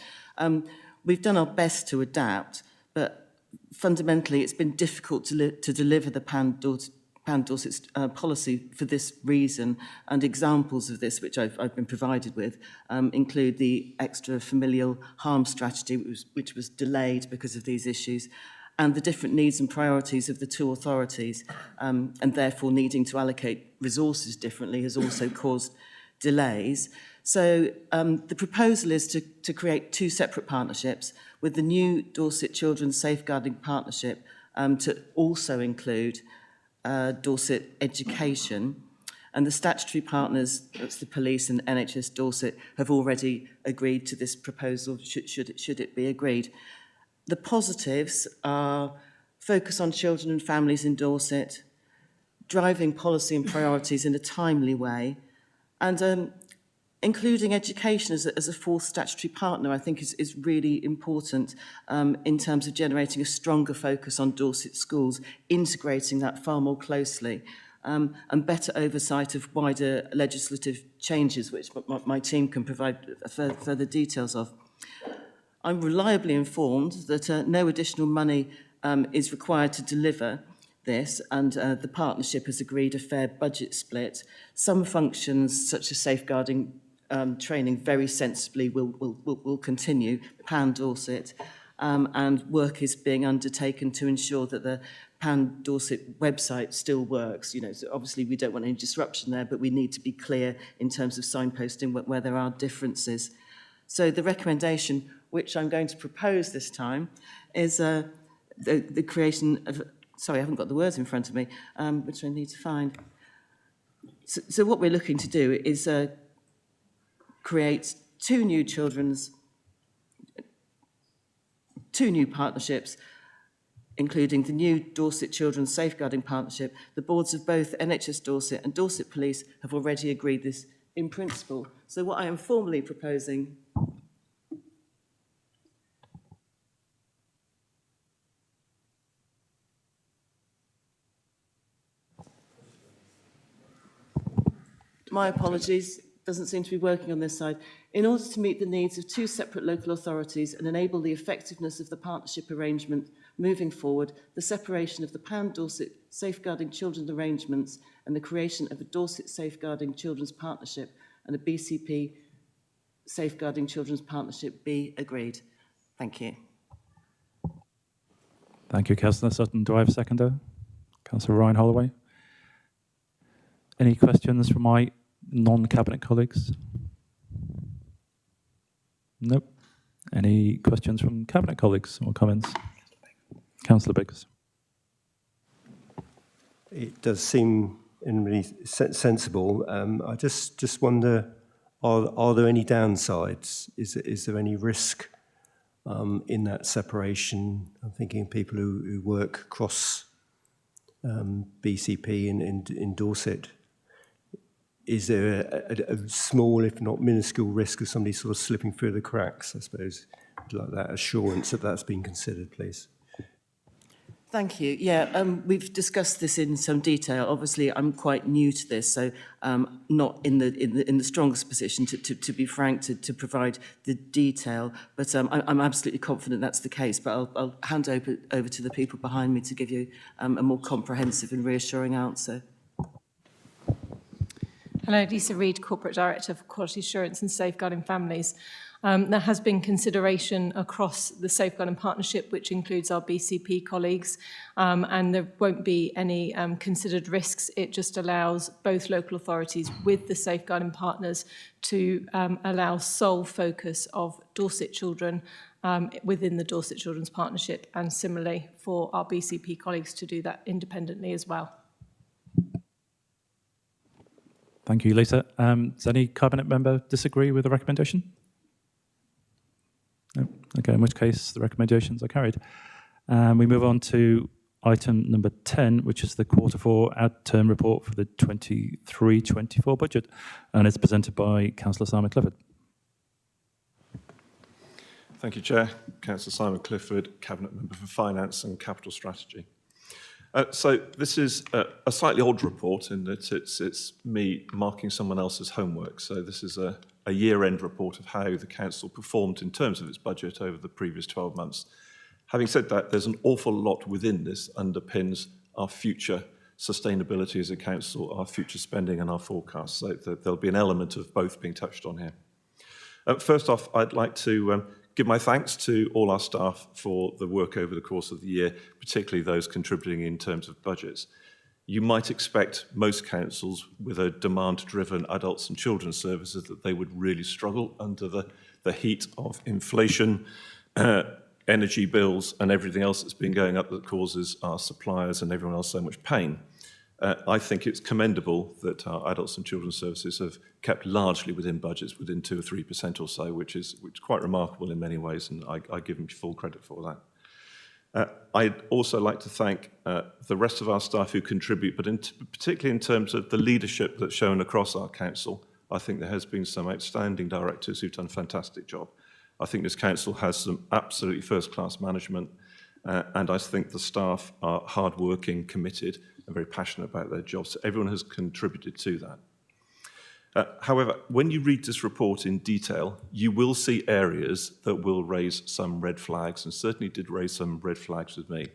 We've done our best to adapt, but fundamentally it's been difficult to deliver the Pan Dorset's policy for this reason, and examples of this, which I've been provided with, include the extra familial harm strategy, which was delayed because of these issues, and the different needs and priorities of the two authorities, and therefore needing to allocate resources differently has also caused delays. So the proposal is to create 2 separate partnerships, with the new Dorset Children's Safeguarding Partnership to also include Dorset Education. And the statutory partners, that's the police and NHS Dorset, have already agreed to this proposal, should it be agreed. The positives are focus on children and families in Dorset, driving policy and priorities in a timely way, and including education as a 4th statutory partner, I think is really important in terms of generating a stronger focus on Dorset schools, integrating that far more closely, and better oversight of wider legislative changes, which my team can provide further details of. I'm reliably informed that no additional money is required to deliver this, and the partnership has agreed a fair budget split. Some functions, such as safeguarding training, very sensibly will continue, Pan Dorset, and work is being undertaken to ensure that the Pan Dorset website still works. You know, so obviously we don't want any disruption there, but we need to be clear in terms of signposting where there are differences. So the recommendation, which I'm going to propose this time, is the creation of, sorry, I haven't got the words in front of me, which I need to find. So what we're looking to do is create 2 new partnerships, including the new Dorset Children's Safeguarding Partnership. The boards of both NHS Dorset and Dorset Police have already agreed this in principle. So what I am formally proposing my apologies, doesn't seem to be working on this side. In order to meet the needs of 2 separate local authorities and enable the effectiveness of the partnership arrangement moving forward, the separation of the Pan Dorset Safeguarding Children arrangements and the creation of a Dorset Safeguarding Children's Partnership and a BCP Safeguarding Children's Partnership be agreed. Thank you. Thank you, Councillor Sutton. Do I have a seconder? Councillor Ryan Holloway. Any questions from my non-cabinet colleagues? Nope. Any questions from cabinet colleagues or comments? Councillor Biggs. It does seem really sensible. I just wonder, are there any downsides? Is there any risk in that separation? I'm thinking of people who work across BCP in Dorset. Is there a small, if not minuscule, risk of somebody sort of slipping through the cracks, I suppose? I'd like that assurance that that's been considered, please. Thank you. Yeah, we've discussed this in some detail. Obviously, I'm quite new to this, so not in the strongest position to be frank to provide the detail. But I'm absolutely confident that's the case. But I'll hand over to the people behind me to give you a more comprehensive and reassuring answer. Hello, Lisa Reid, Corporate Director for Quality Assurance and Safeguarding Families. There has been consideration across the Safeguarding Partnership, which includes our BCP colleagues, and there won't be any considered risks. It just allows both local authorities with the Safeguarding Partners to allow sole focus of Dorset children within the Dorset Children's Partnership, and similarly for our BCP colleagues to do that independently as well. Thank you, Lisa. Does any Cabinet member disagree with the recommendation? No? Okay, in which case the recommendations are carried. We move on to item number 10, which is the Q4 out-term report for the 23-24 budget, and it's presented by Councillor Simon Clifford. Thank you, Chair. Councillor Simon Clifford, Cabinet Member for Finance and Capital Strategy. So this is a slightly odd report in that it's me marking someone else's homework. So this is a year-end report of how the council performed in terms of its budget over the previous 12 months. Having said that, there's an awful lot within this underpins our future sustainability as a council, our future spending and our forecasts. So there'll be an element of both being touched on here. First off, I'd like to give my thanks to all our staff for the work over the course of the year, particularly those contributing in terms of budgets. You might expect most councils with a demand-driven adults and children's services that they would really struggle under the heat of inflation, energy bills and everything else that's been going up that causes our suppliers and everyone else so much pain. I think it's commendable that our adults and children's services have kept largely within budgets, within 2 or 3% or so, which is quite remarkable in many ways, and I give them full credit for that. I'd also like to thank the rest of our staff who contribute, but particularly in terms of the leadership that's shown across our council. I think there has been some outstanding directors who've done a fantastic job. I think this council has some absolutely first-class management, and I think the staff are hard-working, committed, and very passionate about their jobs. So everyone has contributed to that. However, when you read this report in detail, you will see areas that will raise some red flags, and certainly did raise some red flags with me.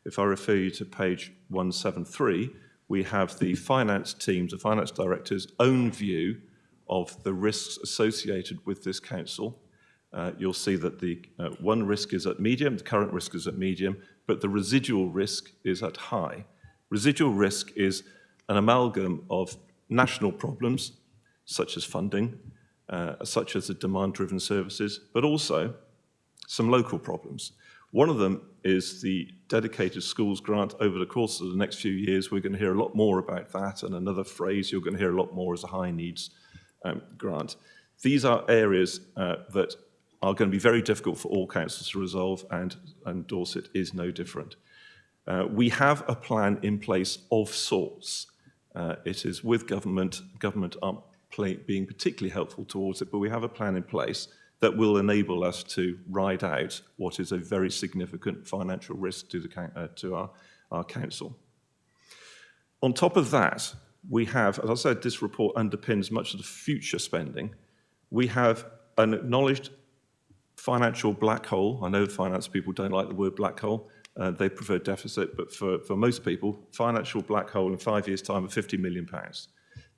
If I refer you to page 173, we have the finance team's, the finance director's own view of the risks associated with this council. You'll see that the one risk is at medium, the current risk is at medium, but the residual risk is at high. Residual risk is an amalgam of national problems, such as funding, such as the demand-driven services, but also some local problems. One of them is the dedicated schools grant. Over the course of the next few years, we're going to hear a lot more about that, and another phrase you're going to hear a lot more is a high needs grant. These are areas that are going to be very difficult for all councils to resolve, and Dorset is no different. We have a plan in place of sorts. It is with government aren't being particularly helpful towards it, but we have a plan in place that will enable us to ride out what is a very significant financial risk to our council. On top of that, we have, as I said, this report underpins much of the future spending. We have an acknowledged financial black hole. I know finance people don't like the word black hole. They prefer deficit, but for most people, financial black hole in 5 years' time of £50 million.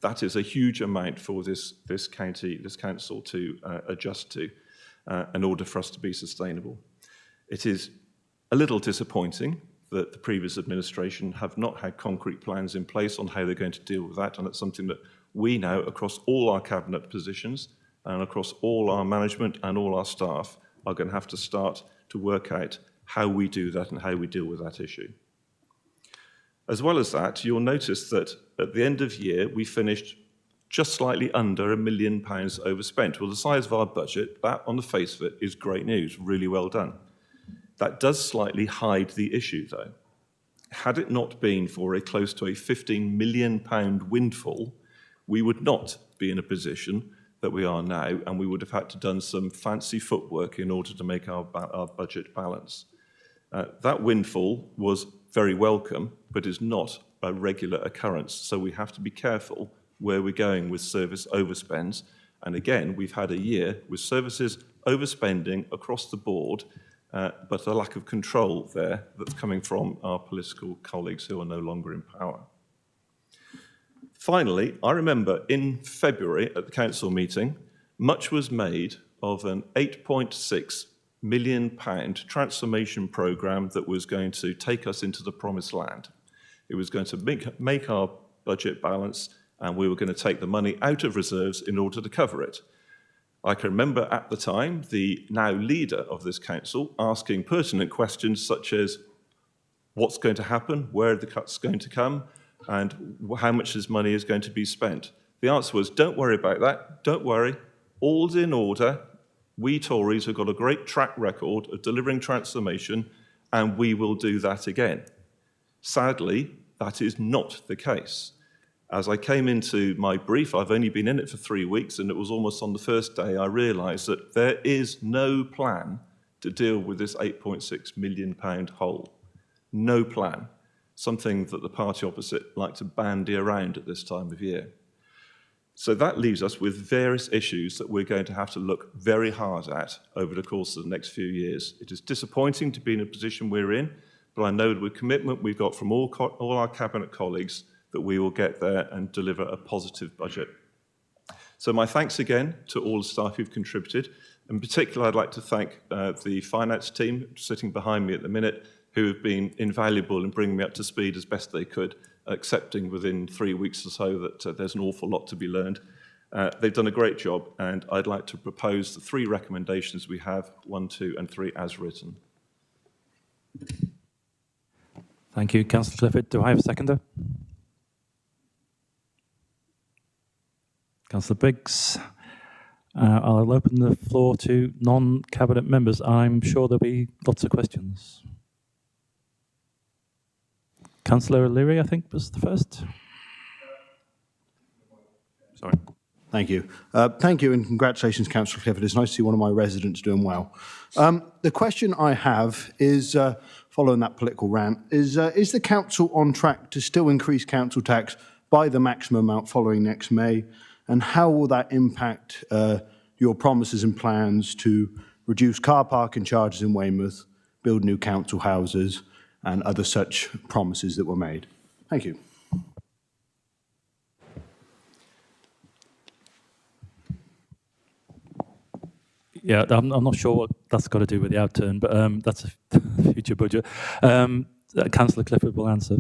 That is a huge amount for this council to adjust to in order for us to be sustainable. It is a little disappointing that the previous administration have not had concrete plans in place on how they're going to deal with that, and it's something that we now, across all our cabinet positions and across all our management and all our staff, are going to have to start to work out how we do that and how we deal with that issue. As well as that, you'll notice that at the end of year, we finished just slightly under £1 million overspent. Well, the size of our budget, that on the face of it is great news, really well done. That does slightly hide the issue, though. Had it not been for a close to a £15 million windfall, we would not be in a position that we are now, and we would have had to done some fancy footwork in order to make our budget balance. That windfall was very welcome, but is not a regular occurrence. So we have to be careful where we're going with service overspends. And again, we've had a year with services overspending across the board, but a lack of control there that's coming from our political colleagues who are no longer in power. Finally, I remember in February at the council meeting, much was made of an £8.6 million transformation programme that was going to take us into the promised land. It was going to make our budget balance, and we were going to take the money out of reserves in order to cover it. I can remember at the time the now leader of this council asking pertinent questions such as what's going to happen, where are the cuts going to come, and how much this money is going to be spent. The answer was, don't worry about that, don't worry, all's in order. We Tories have got a great track record of delivering transformation, and we will do that again. Sadly, that is not the case. As I came into my brief, I've only been in it for 3 weeks, and it was almost on the first day I realised that there is no plan to deal with this £8.6 million hole. No plan. Something that the party opposite like to bandy around at this time of year. So that leaves us with various issues that we're going to have to look very hard at over the course of the next few years. It is disappointing to be in a position we're in, but I know with commitment we've got from all our cabinet colleagues that we will get there and deliver a positive budget. So my thanks again to all the staff who've contributed. In particular, I'd like to thank the finance team sitting behind me at the minute, who have been invaluable in bringing me up to speed as best they could, accepting within 3 weeks or so that there's an awful lot to be learned. They've done a great job, and I'd like to propose the 3 recommendations we have, 1, 2 and 3, as written. Thank you, Councillor Clifford. Do I have a seconder? Councillor Briggs. I'll open the floor to non-cabinet members. I'm sure there'll be lots of questions. Councillor O'Leary, I think, was the first. Sorry. Thank you. Thank you, and congratulations, Councillor Clifford. It's nice to see one of my residents doing well. The question I have is, following that political rant, is the council on track to still increase council tax by the maximum amount following next May? And how will that impact your promises and plans to reduce car parking charges in Weymouth, build new council houses, and other such promises that were made? Thank you. Yeah, I'm not sure what that's got to do with the outturn, but that's a future budget. Councillor Clifford will answer.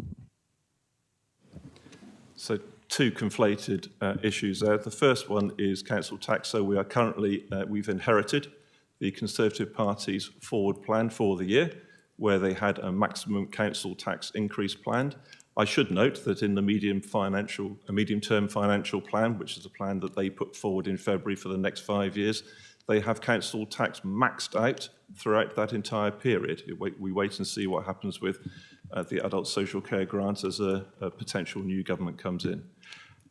So 2 conflated issues there. The first one is council tax. So we are currently, we've inherited the Conservative Party's forward plan for the year, where they had a maximum council tax increase planned. I should note that in the medium-term financial plan, which is a plan that they put forward in February for the next 5 years, they have council tax maxed out throughout that entire period. We wait and see what happens with the adult social care grant as a potential new government comes in.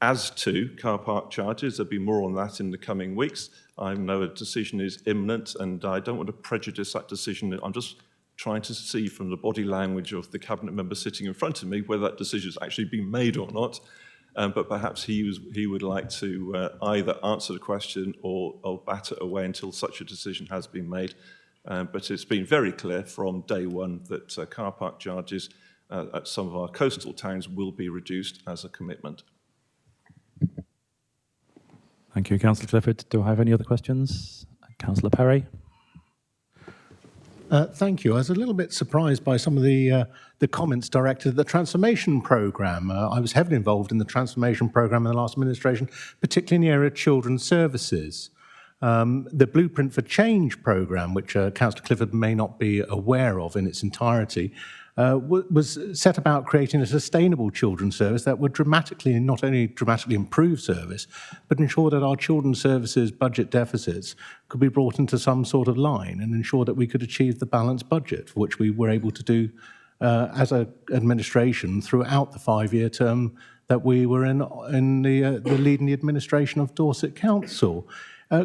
As to car park charges, there'll be more on that in the coming weeks. I know a decision is imminent, and I don't want to prejudice that decision. I'm just trying to see from the body language of the cabinet member sitting in front of me whether that decision has actually been made or not. But perhaps he would like to either answer the question or bat it away until such a decision has been made. But it's been very clear from day one that car park charges at some of our coastal towns will be reduced as a commitment. Thank you, Councillor Clifford. Do I have any other questions? Councillor Perry. Thank you. I was a little bit surprised by some of the comments directed at the transformation programme. I was heavily involved in the transformation programme in the last administration, particularly in the area of children's services. The Blueprint for Change programme, which Councillor Clifford may not be aware of in its entirety, was set about creating a sustainable children's service that would not only dramatically improve service, but ensure that our children's services budget deficits could be brought into some sort of line and ensure that we could achieve the balanced budget, which we were able to do as an administration throughout the 5-year term that we were in the leading the administration of Dorset Council.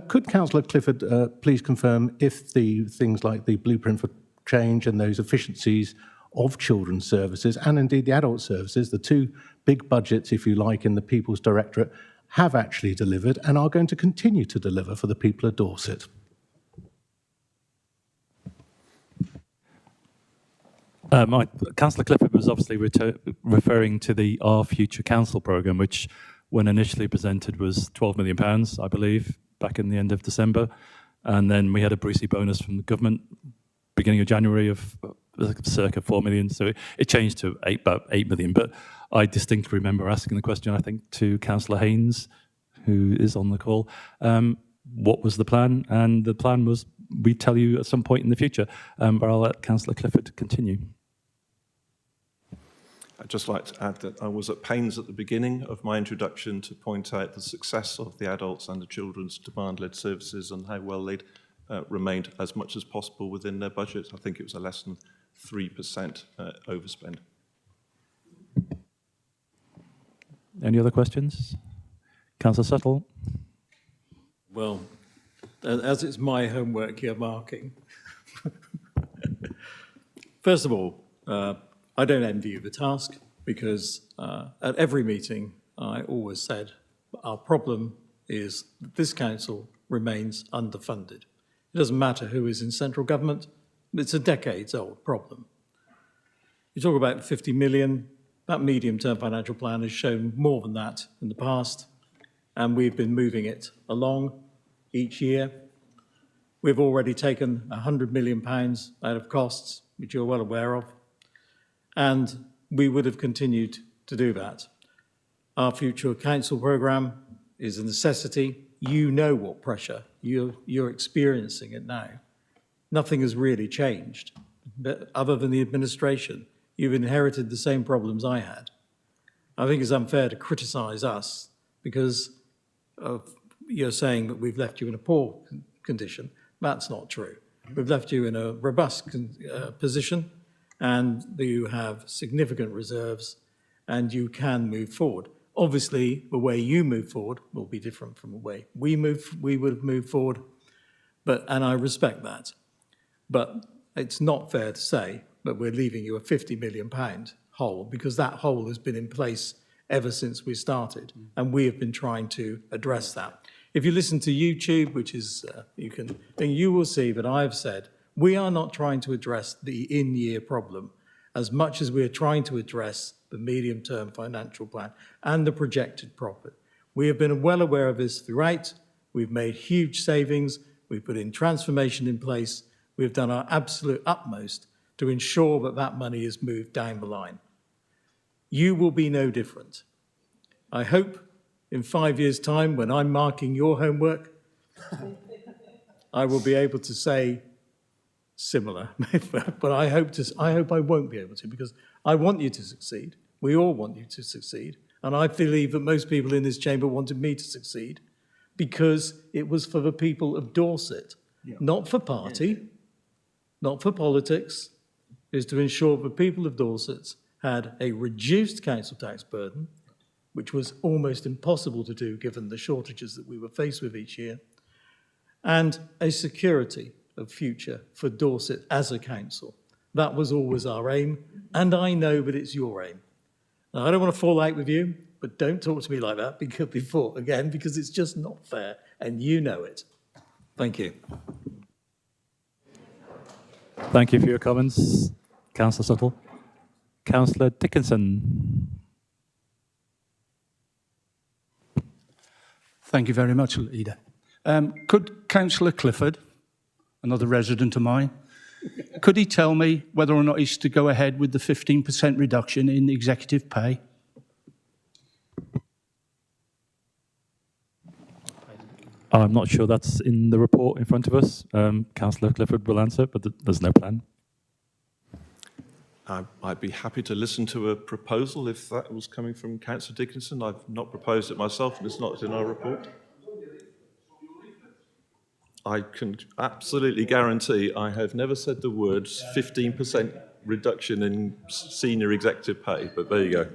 Could Councillor Clifford please confirm if the things like the Blueprint for change and those efficiencies of children's services and indeed the adult services, the two big budgets, if you like, in the People's Directorate, have actually delivered and are going to continue to deliver for the people of Dorset. Councillor Clifford was obviously referring to the Our Future Council programme, which, when initially presented, was £12 million, I believe, back in the end of December. And then we had a Brucey bonus from the government beginning of January of circa 4 million. So it changed to about 8 million. But I distinctly remember asking the question, I think, to Councillor Haynes, who is on the call, what was the plan? And the plan was, we'd tell you at some point in the future. But I'll let Councillor Clifford continue. I'd just like to add that I was at pains at the beginning of my introduction to point out the success of the adults and the children's demand-led services and how well they'd remained as much as possible within their budget. I think it was a less than 3% overspend. Any other questions? Councillor Suttle. Well, as it's my homework you're marking. First of all, I don't envy you the task because at every meeting I always said our problem is that this council remains underfunded. It doesn't matter who is in central government, it's a decades-old problem. You talk about 50 million, that medium-term financial plan has shown more than that in the past, and we've been moving it along each year. We've already taken £100 million out of costs, which you're well aware of, and we would have continued to do that. Our Future Council programme is a necessity. You know what pressure, you're experiencing it now. Nothing has really changed, but other than the administration. You've inherited the same problems I had. I think it's unfair to criticise us because you're saying that we've left you in a poor condition. That's not true. We've left you in a robust position, and you have significant reserves, and you can move forward. Obviously, the way you move forward will be different from the way we would have moved forward, and I respect that. But it's not fair to say that we're leaving you a £50 million hole, because that hole has been in place ever since we started, and we have been trying to address that. If you listen to YouTube, which is, then you will see that I've said, we are not trying to address the in-year problem as much as we're trying to address the medium-term financial plan and the projected profit. We have been well aware of this throughout. We've made huge savings. We've put in transformation in place. We've done our absolute utmost to ensure that that money is moved down the line. You will be no different. I hope in 5 years' time, when I'm marking your homework, I will be able to say similar. But I hope I won't be able to, because I want you to succeed. We all want you to succeed. And I believe that most people in this chamber wanted me to succeed because it was for the people of Dorset, not for party, not for politics. Is to ensure the people of Dorset had a reduced council tax burden, which was almost impossible to do given the shortages that we were faced with each year, and a security of future for Dorset as a council. That was always our aim, and I know that it's your aim. Now, I don't want to fall out with you, but don't talk to me like that before again, because it's just not fair, and you know it. Thank you. Thank you for your comments, Councillor Suttle. Councillor Dickinson. Thank you very much, Leader. Could Councillor Clifford, another resident of mine, could he tell me whether or not he's to go ahead with the 15% reduction in executive pay? I'm not sure that's in the report in front of us. Councillor Clifford will answer, but there's no plan. I'd be happy to listen to a proposal if that was coming from Councillor Dickinson. I've not proposed it myself, and it's not in our report. I can absolutely guarantee I have never said the words 15% reduction in senior executive pay, but there you go.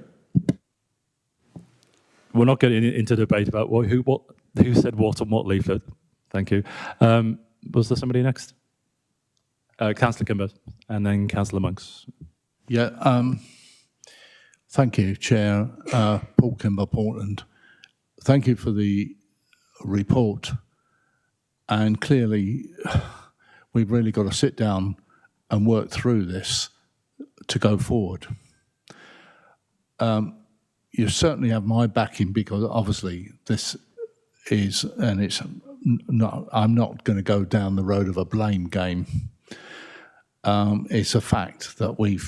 We're not getting into debate about who said what on what leaflet. Thank you. Was there somebody next? Councillor Kimber and then Councillor Monks. Yeah, thank you, Chair. Paul Kimber, Portland. Thank you for the report. And clearly, we've really got to sit down and work through this to go forward. You certainly have my backing, because obviously this is, and it's not, I'm not going to go down the road of a blame game. It's a fact that we're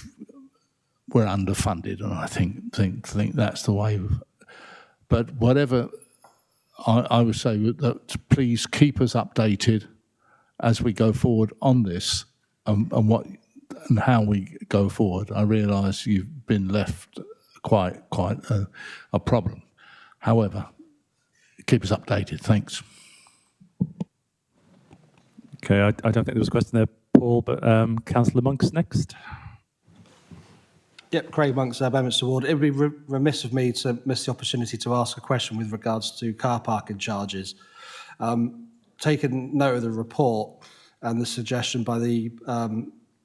underfunded, and I think that's the way. But whatever, I would say that please keep us updated as we go forward on this, and how we go forward. I realise you've been left quite a problem. However, keep us updated. Thanks. Okay, I don't think there was a question there, Paul, but Councillor Monks next. Yep, Craig Monks, Bedminster Ward. It would be remiss of me to miss the opportunity to ask a question with regards to car parking charges. Taking note of the report and the suggestion by the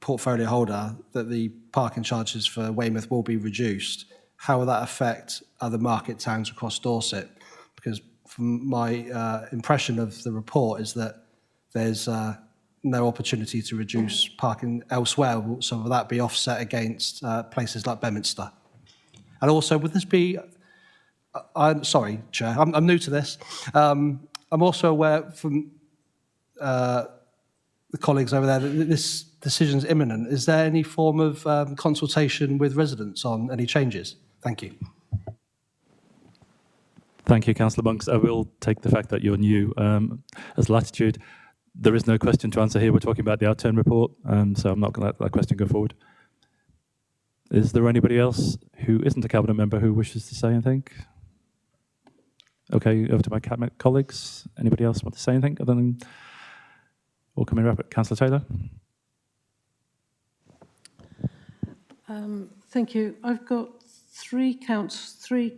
portfolio holder that the parking charges for Weymouth will be reduced, how will that affect other market towns across Dorset? Because from my impression of the report is that there's no opportunity to reduce parking elsewhere, so will that be offset against places like Bedminster? And also, would this be, I'm sorry, Chair, I'm new to this. I'm also aware from the colleagues over there that this decision is imminent. Is there any form of consultation with residents on any changes? Thank you. Thank you, Councillor Monks. I will take the fact that you're new as latitude. There is no question to answer here. We're talking about the outturn report, so I'm not going to let that question go forward. Is there anybody else who isn't a Cabinet member who wishes to say anything? Okay, over to my Cabinet colleagues. Anybody else want to say anything other than we'll come in rapid? Councillor Taylor. Thank you. I've got three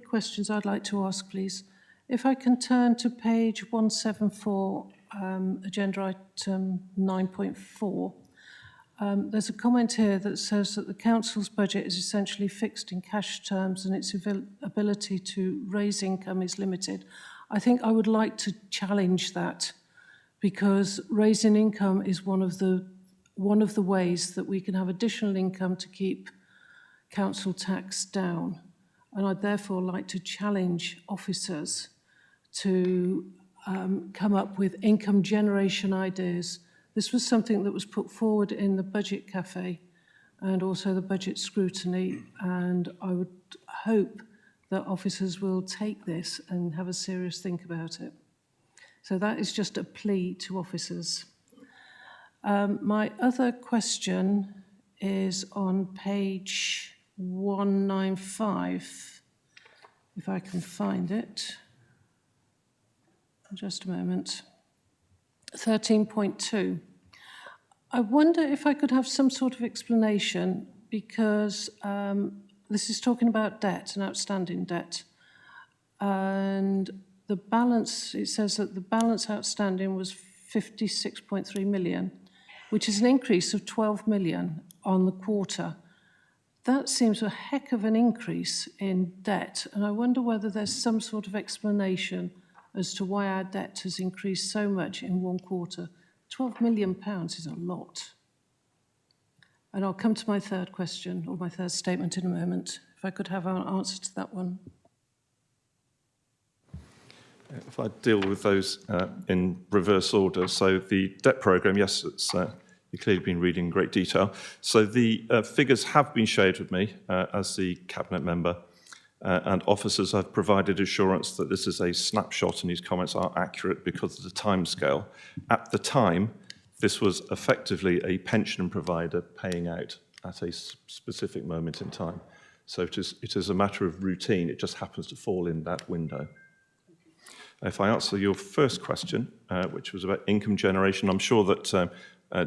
questions I'd like to ask, please. If I can turn to page 174, agenda item 9.4. There's a comment here that says that the Council's budget is essentially fixed in cash terms and its ability to raise income is limited. I think I would like to challenge that, because raising income is one of the ways that we can have additional income to keep council tax down. And I'd therefore like to challenge officers to come up with income generation ideas. This was something that was put forward in the Budget Cafe and also the budget scrutiny, and I would hope that officers will take this and have a serious think about it. So that is just a plea to officers. My other question is on page 195, if I can find it. Just a moment. 13.2. I wonder if I could have some sort of explanation, because this is talking about debt and outstanding debt. And the balance, it says that the balance outstanding was 56.3 million, which is an increase of 12 million on the quarter. That seems a heck of an increase in debt. And I wonder whether there's some sort of explanation as to why our debt has increased so much in one quarter. £12 million is a lot. And I'll come to my third question, or my third statement in a moment, if I could have an answer to that one. If I deal with those in reverse order. So the debt programme, yes, it's, you've clearly been reading in great detail. So the figures have been shared with me as the Cabinet member. And officers have provided assurance that this is a snapshot and these comments are accurate because of the timescale. At the time, this was effectively a pension provider paying out at a specific moment in time. So it is a matter of routine. It just happens to fall in that window. If I answer your first question, which was about income generation, I'm sure that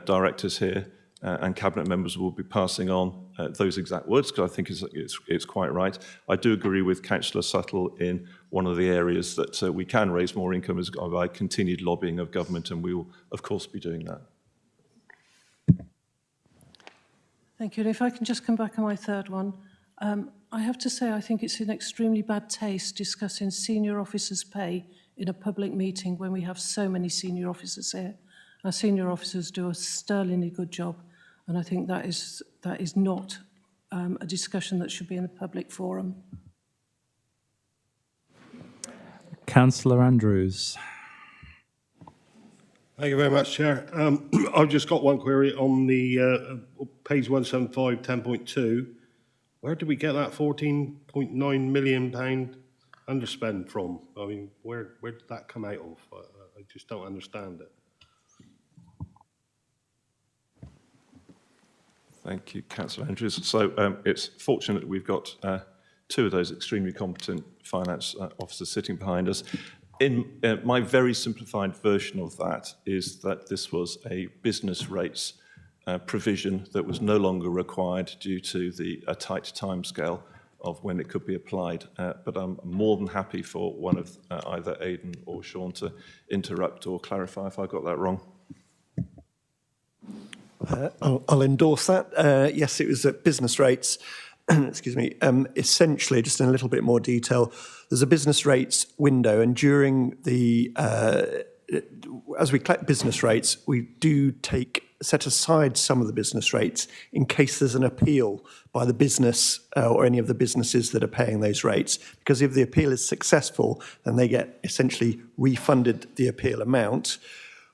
directors here and Cabinet members will be passing on those exact words, because I think it's quite right. I do agree with Councillor Suttle in one of the areas that we can raise more income is by continued lobbying of government, and we will, of course, be doing that. Thank you. And if I can just come back on my third one, I have to say I think it's in extremely bad taste discussing senior officers' pay in a public meeting when we have so many senior officers here. Our senior officers do a sterlingly good job, and I think that is not a discussion that should be in a public forum. Councillor Andrews. Thank you very much, Chair. I've just got one query on the page 175, 10.2. Where did we get that £14.9 million underspend from? I mean, where did that come out of? I just don't understand it. Thank you, Councillor Andrews. So it's fortunate that we've got two of those extremely competent finance officers sitting behind us. In my very simplified version of that is that this was a business rates provision that was no longer required due to a tight timescale of when it could be applied. But I'm more than happy for one of either Aidan or Sean to interrupt or clarify if I got that wrong. I'll endorse that. Yes, it was at business rates. Excuse me. Essentially, just in a little bit more detail, there's a business rates window, and during the as we collect business rates, we do set aside some of the business rates in case there's an appeal by the business or any of the businesses that are paying those rates. Because if the appeal is successful, then they get essentially refunded the appeal amount.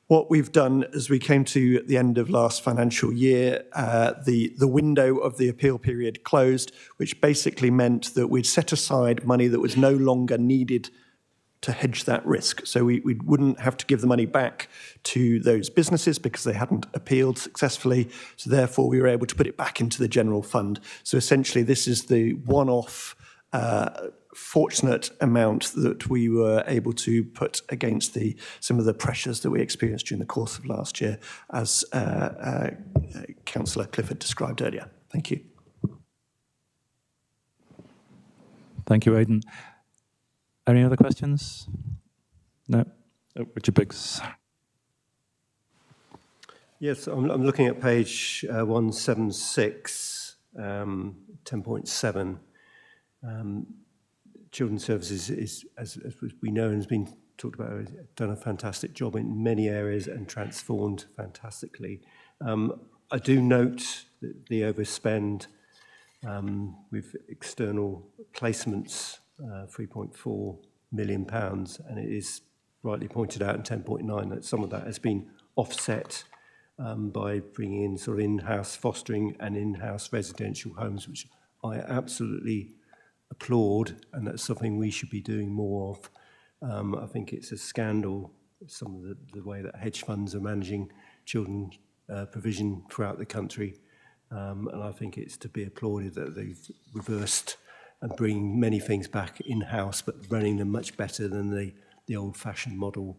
What we've done as we came to the end of last financial year, the window of the appeal period closed, which basically meant that we'd set aside money that was no longer needed to hedge that risk. So we wouldn't have to give the money back to those businesses because they hadn't appealed successfully. So therefore, we were able to put it back into the general fund. So essentially, this is the one-off fortunate amount that we were able to put against some of the pressures that we experienced during the course of last year, as Councillor Clifford described earlier. Thank you. Thank you, Aidan. Any other questions? No? Oh, Richard Biggs. Yes, I'm looking at page 176, 10.7. Children's Services is, as we know and has been talked about, has done a fantastic job in many areas and transformed fantastically. I do note that the overspend with external placements, £3.4 million, and it is rightly pointed out in 10.9 that some of that has been offset by bringing in sort of in-house fostering and in-house residential homes, which I absolutely applaud, and that's something we should be doing more of. I think it's a scandal, some of the way that hedge funds are managing children provision throughout the country, and I think it's to be applauded that they've reversed and bringing many things back in-house, but running them much better than the old-fashioned model.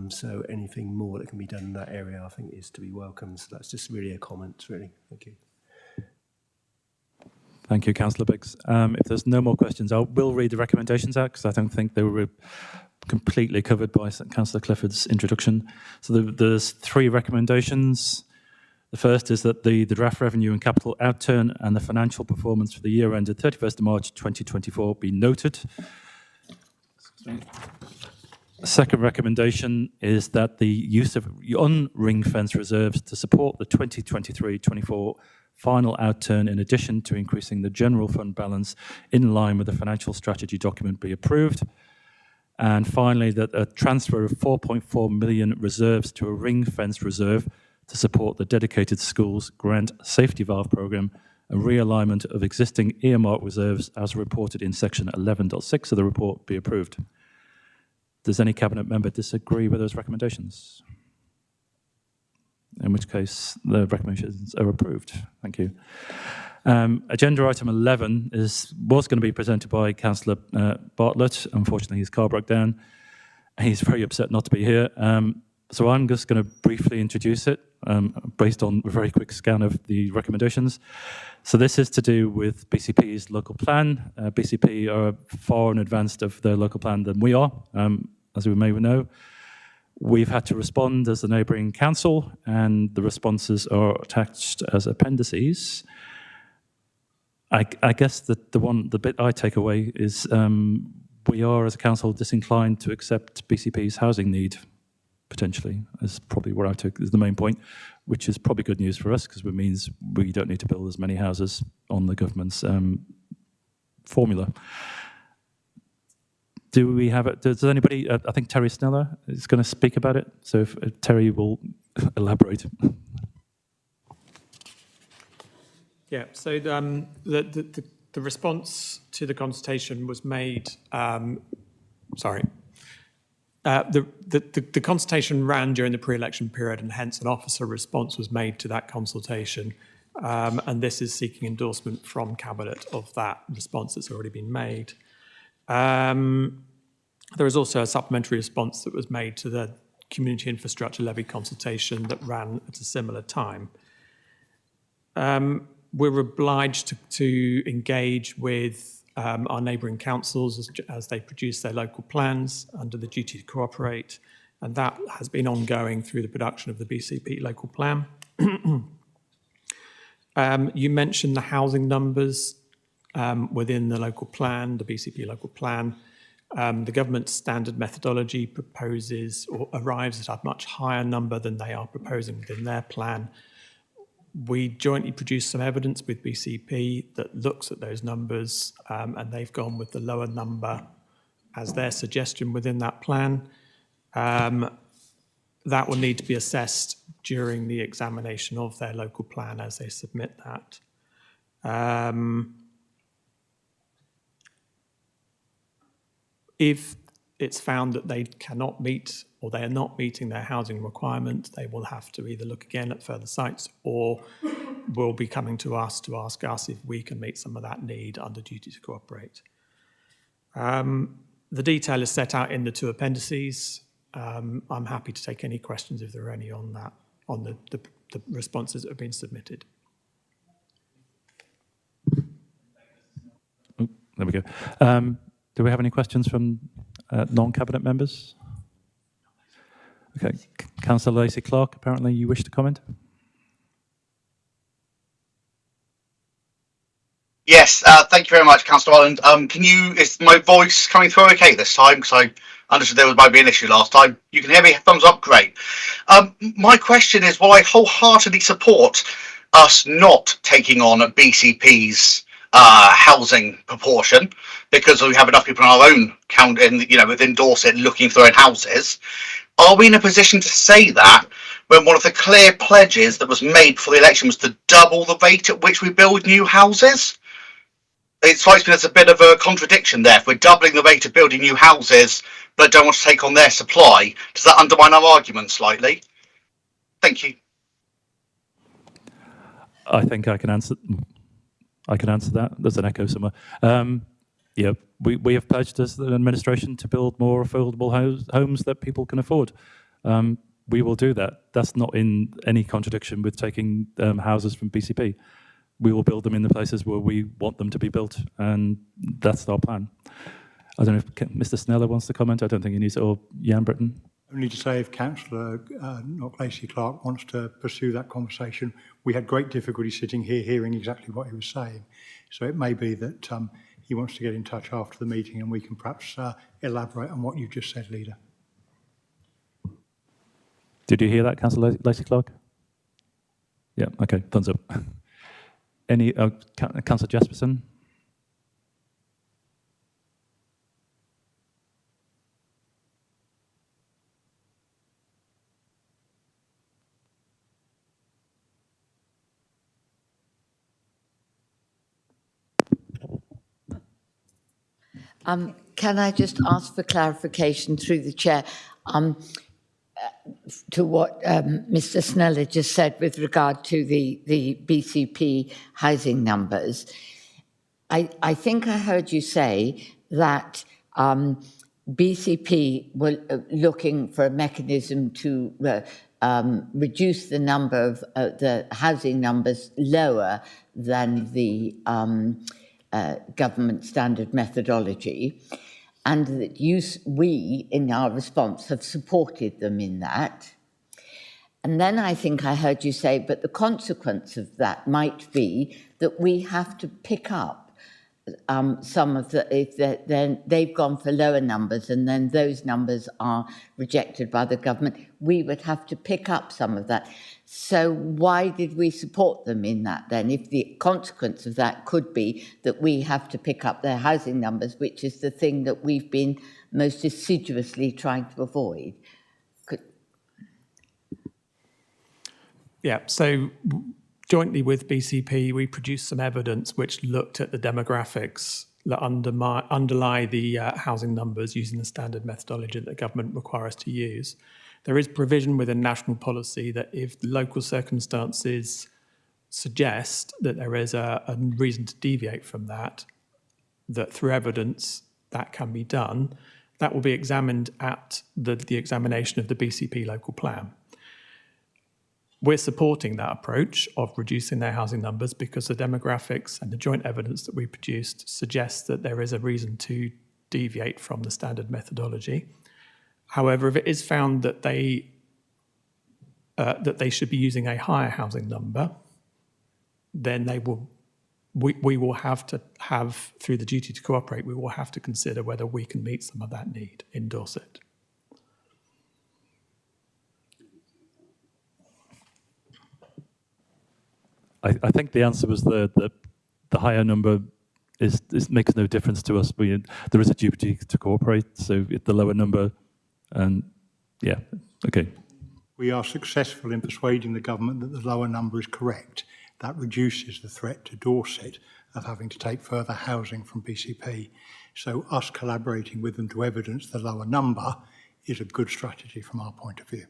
So anything more that can be done in that area, I think, is to be welcomed. So that's just really a comment, really. Thank you. Thank you, Councillor Biggs. If there's no more questions, I will read the recommendations out because I don't think they were completely covered by Councillor Clifford's introduction. So there's three recommendations. The first is that the draft revenue and capital outturn and the financial performance for the year ended 31st of March 2024 be noted. The second recommendation is that the use of unring-fence reserves to support the 2023-24 final outturn, in addition to increasing the general fund balance in line with the financial strategy document, be approved. And finally, that a transfer of 4.4 million reserves to a ring-fence reserve to support the dedicated schools grant safety valve programme and realignment of existing earmark reserves as reported in section 11.6 of the report be approved. Does any Cabinet member disagree with those recommendations? In which case, the recommendations are approved. Thank you. Agenda item 11 was going to be presented by Councillor Bartlett. Unfortunately, his car broke down. He's very upset not to be here. So I'm just going to briefly introduce it based on a very quick scan of the recommendations. So this is to do with BCP's local plan. BCP are far in advance of their local plan than we are, as we may know. We've had to respond as the neighbouring council, and the responses are attached as appendices. I guess that the bit I take away is we are, as a council, disinclined to accept BCP's housing need, potentially, is probably what I took as the main point, which is probably good news for us, because it means we don't need to build as many houses on the government's formula. Do we have it? Does anybody, I think Terry Sneller is going to speak about it, so if Terry will elaborate. Yeah, so the response to the consultation was made, the consultation ran during the pre-election period, and hence an officer response was made to that consultation. And this is seeking endorsement from Cabinet of that response that's already been made. There is also a supplementary response that was made to the Community Infrastructure Levy consultation that ran at a similar time. We're obliged to engage with our neighbouring councils as they produce their local plans under the duty to cooperate, and that has been ongoing through the production of the BCP local plan. You mentioned the housing numbers within the local plan, the BCP local plan. The government's standard methodology proposes or arrives at a much higher number than they are proposing within their plan. We jointly produced some evidence with BCP that looks at those numbers, and they've gone with the lower number as their suggestion within that plan. That will need to be assessed during the examination of their local plan as they submit that. If it's found that they cannot meet or they are not meeting their housing requirement, they will have to either look again at further sites or will be coming to us to ask us if we can meet some of that need under duty to cooperate. The detail is set out in the two appendices. I'm happy to take any questions if there are any on that, on the responses that have been submitted. Oh, there we go. Do we have any questions from non-cabinet members? Okay, Councillor Lacey Clark, apparently you wish to comment? Yes, thank you very much, Councillor Ireland. Is my voice coming through okay this time? Because I understood there might be an issue last time. You can hear me? Thumbs up, great. My question is, while I wholeheartedly support us not taking on a BCP's housing proportion, because we have enough people in our own count within Dorset looking for their own houses, are we in a position to say that when one of the clear pledges that was made before the election was to double the rate at which we build new houses? It strikes me as a bit of a contradiction there. If we're doubling the rate of building new houses but don't want to take on their supply, does that undermine our argument slightly? Thank you. I think I can answer that. There's an echo somewhere. Yeah, we have pledged as the administration to build more affordable homes that people can afford. We will do that. That's not in any contradiction with taking houses from BCP. We will build them in the places where we want them to be built, and that's our plan. I don't know if Mr. Sneller wants to comment. I don't think he needs it, or Jan Britton. Only to say, if Councillor Lacey Clark wants to pursue that conversation, we had great difficulty sitting here hearing exactly what he was saying. So it may be that he wants to get in touch after the meeting, and we can perhaps elaborate on what you've just said, Leader. Did you hear that, Councillor Lacey Clark? Yeah, okay, thumbs up. Any, Councillor Jesperson? Can I just ask for clarification through the chair to what Mr. Sneller just said with regard to the BCP housing numbers? I think I heard you say that BCP were looking for a mechanism to reduce the number of the housing numbers lower than the government standard methodology. and that we, in our response, have supported them in that. And then I think I heard you say, but the consequence of that might be that we have to pick up some of the, if then they've gone for lower numbers and then those numbers are rejected by the government, we would have to pick up some of that. So why did we support them in that then, if the consequence of that could be that we have to pick up their housing numbers, which is the thing that we've been most assiduously trying to avoid? Yeah, so jointly with BCP, we produced some evidence which looked at the demographics that underlie the housing numbers using the standard methodology that the government require us to use. There is provision within national policy that if local circumstances suggest that there is a reason to deviate from that, that through evidence that can be done, that will be examined at the examination of the BCP local plan. We're supporting that approach of reducing their housing numbers because the demographics and the joint evidence that we produced suggests that there is a reason to deviate from the standard methodology. However, if it is found that they should be using a higher housing number, then we will have to have, through the duty to cooperate, we will have to consider whether we can meet some of that need in Dorset. I think the answer was the higher number makes no difference to us. There is a duty to cooperate, so the lower number, and yeah, okay. We are successful in persuading the government that the lower number is correct. That reduces the threat to Dorset of having to take further housing from BCP. So us collaborating with them to evidence the lower number is a good strategy from our point of view.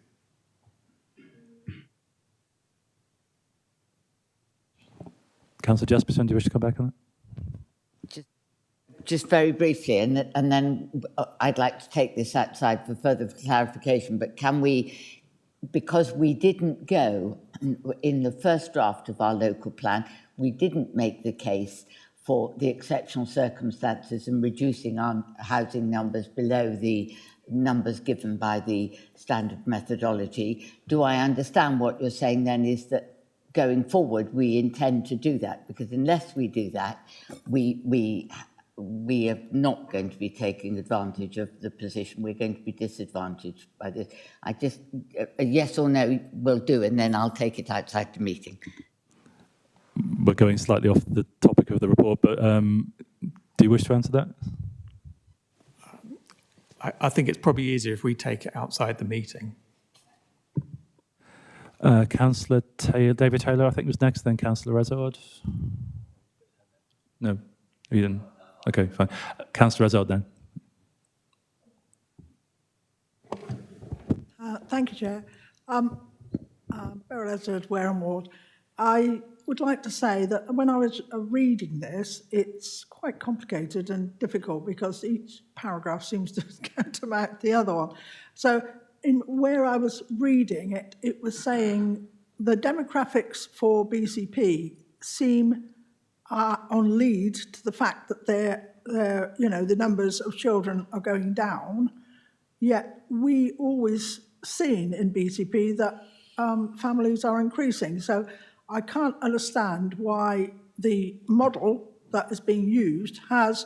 Councillor Jesperson, do you wish to come back on that? Just very briefly, and then I'd like to take this outside for further clarification, but can we, because we didn't go in the first draft of our local plan, we didn't make the case for the exceptional circumstances and reducing our housing numbers below the numbers given by the standard methodology. Do I understand what you're saying then is that going forward, we intend to do that? Because unless we do that, we are not going to be taking advantage of the position. We're going to be disadvantaged by this. A yes or no will do, and then I'll take it outside the meeting. We're going slightly off the topic of the report, but do you wish to answer that? I think it's probably easier if we take it outside the meeting. Councillor David Taylor, I think, was next, then Councillor Rezard. No, you didn't. Okay, fine. Councillor Rezard then. Thank you, Chair. Beryl Rezard, Wareham Ward. I would like to say that when I was reading this, it's quite complicated and difficult because each paragraph seems to counteract the other one. So where I was reading it, it was saying the demographics for BCP seem on lead to the fact that the numbers of children are going down. Yet we always seen in BCP that families are increasing. So I can't understand why the model that is being used has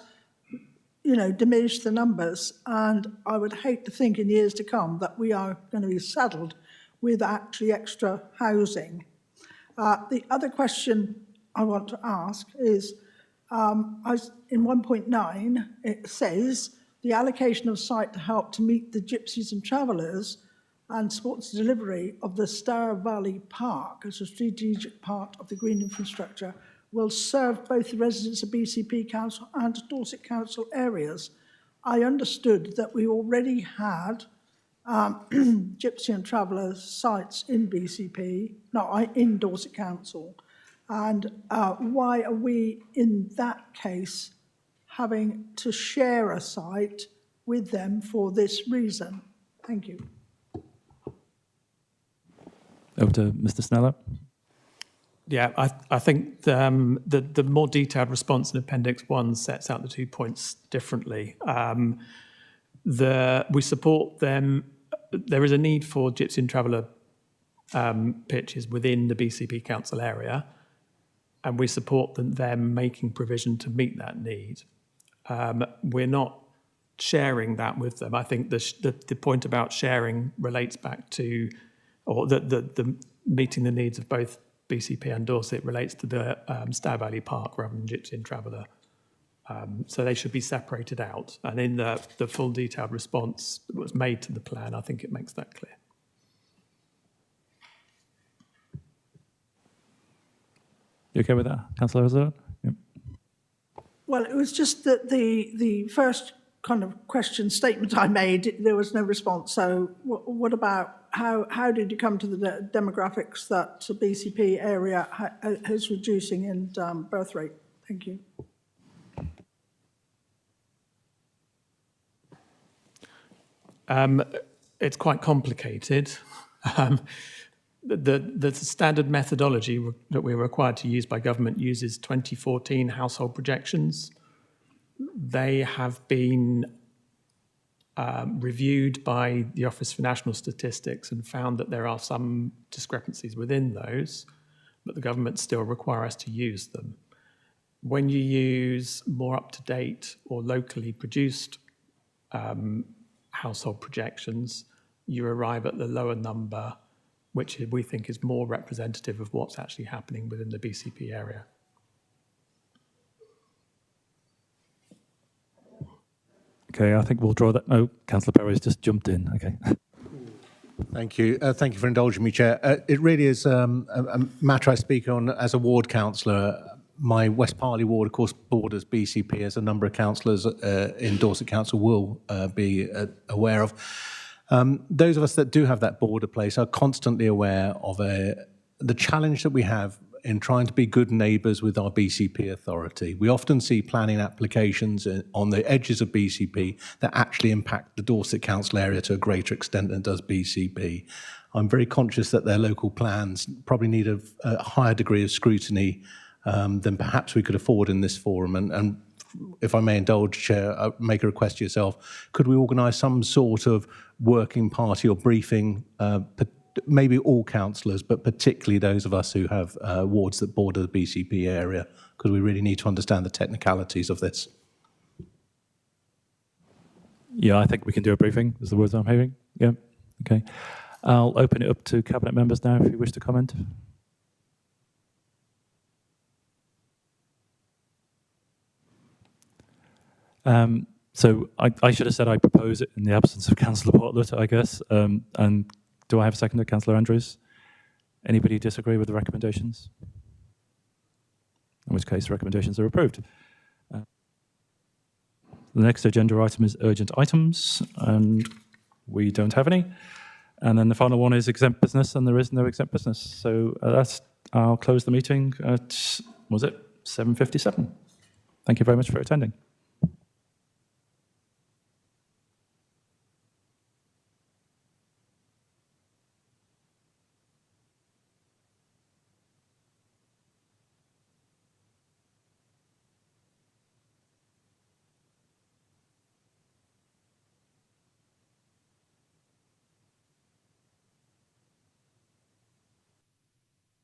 diminish the numbers, and I would hate to think in years to come that we are going to be saddled with actually extra housing. The other question I want to ask is, in 1.9, it says the allocation of site to help to meet the gypsies and travellers and sports delivery of the Stour Valley Park as a strategic part of the green infrastructure will serve both the residents of BCP Council and Dorset Council areas. I understood that we already had gypsy and traveller sites in BCP, in Dorset Council. And why are we, in that case, having to share a site with them for this reason? Thank you. Over to Mr. Sneller. Yeah, I think the more detailed response in Appendix 1 sets out the 2 points differently. We support them. There is a need for Gypsy and Traveller pitches within the BCP Council area, and we support them making provision to meet that need. We're not sharing that with them. I think the point about sharing relates back to, or the meeting the needs of both BCP and Dorset relates to the Stour Valley Park rather than Gypsy and Traveller. So they should be separated out. And in the full detailed response that was made to the plan, I think it makes that clear. You okay with that, Councillor Hazzard? Yep. Well, it was just that the first kind of question statement I made, there was no response. So what about how did you come to the demographics that the BCP area is reducing in birth rate? Thank you. It's quite complicated. The standard methodology that we're required to use by government uses 2014 household projections. They have been reviewed by the Office for National Statistics and found that there are some discrepancies within those, but the government still require us to use them. When you use more up-to-date or locally produced household projections, you arrive at the lower number, which we think is more representative of what's actually happening within the BCP area. Okay, I think we'll draw that. Oh, Councillor Perry's just jumped in. Okay. Thank you. Thank you for indulging me, Chair. It really is a matter I speak on as a ward councillor. My West Parley ward, of course, borders BCP, as a number of councillors in Dorset Council will be aware of. Those of us that do have that border place are constantly aware of the challenge that we have in trying to be good neighbours with our BCP authority. We often see planning applications on the edges of BCP that actually impact the Dorset Council area to a greater extent than does BCP. I'm very conscious that their local plans probably need a higher degree of scrutiny than perhaps we could afford in this forum. And if I may indulge, Chair, I'll make a request to yourself. Could we organise some sort of working party or briefing, maybe all councillors, but particularly those of us who have wards that border the BCP area, because we really need to understand the technicalities of this. Yeah, I think we can do a briefing, is the words I'm hearing. Yeah, okay. I'll open it up to Cabinet members now if you wish to comment. So I should have said I propose it in the absence of Councillor Bartlett, I guess. And do I have a seconder, Councillor Andrews? Anybody disagree with the recommendations? In which case, recommendations are approved. The next agenda item is urgent items, and we don't have any. And then the final one is exempt business, and there is no exempt business. So I'll close the meeting at, was it 7:57? Thank you very much for attending.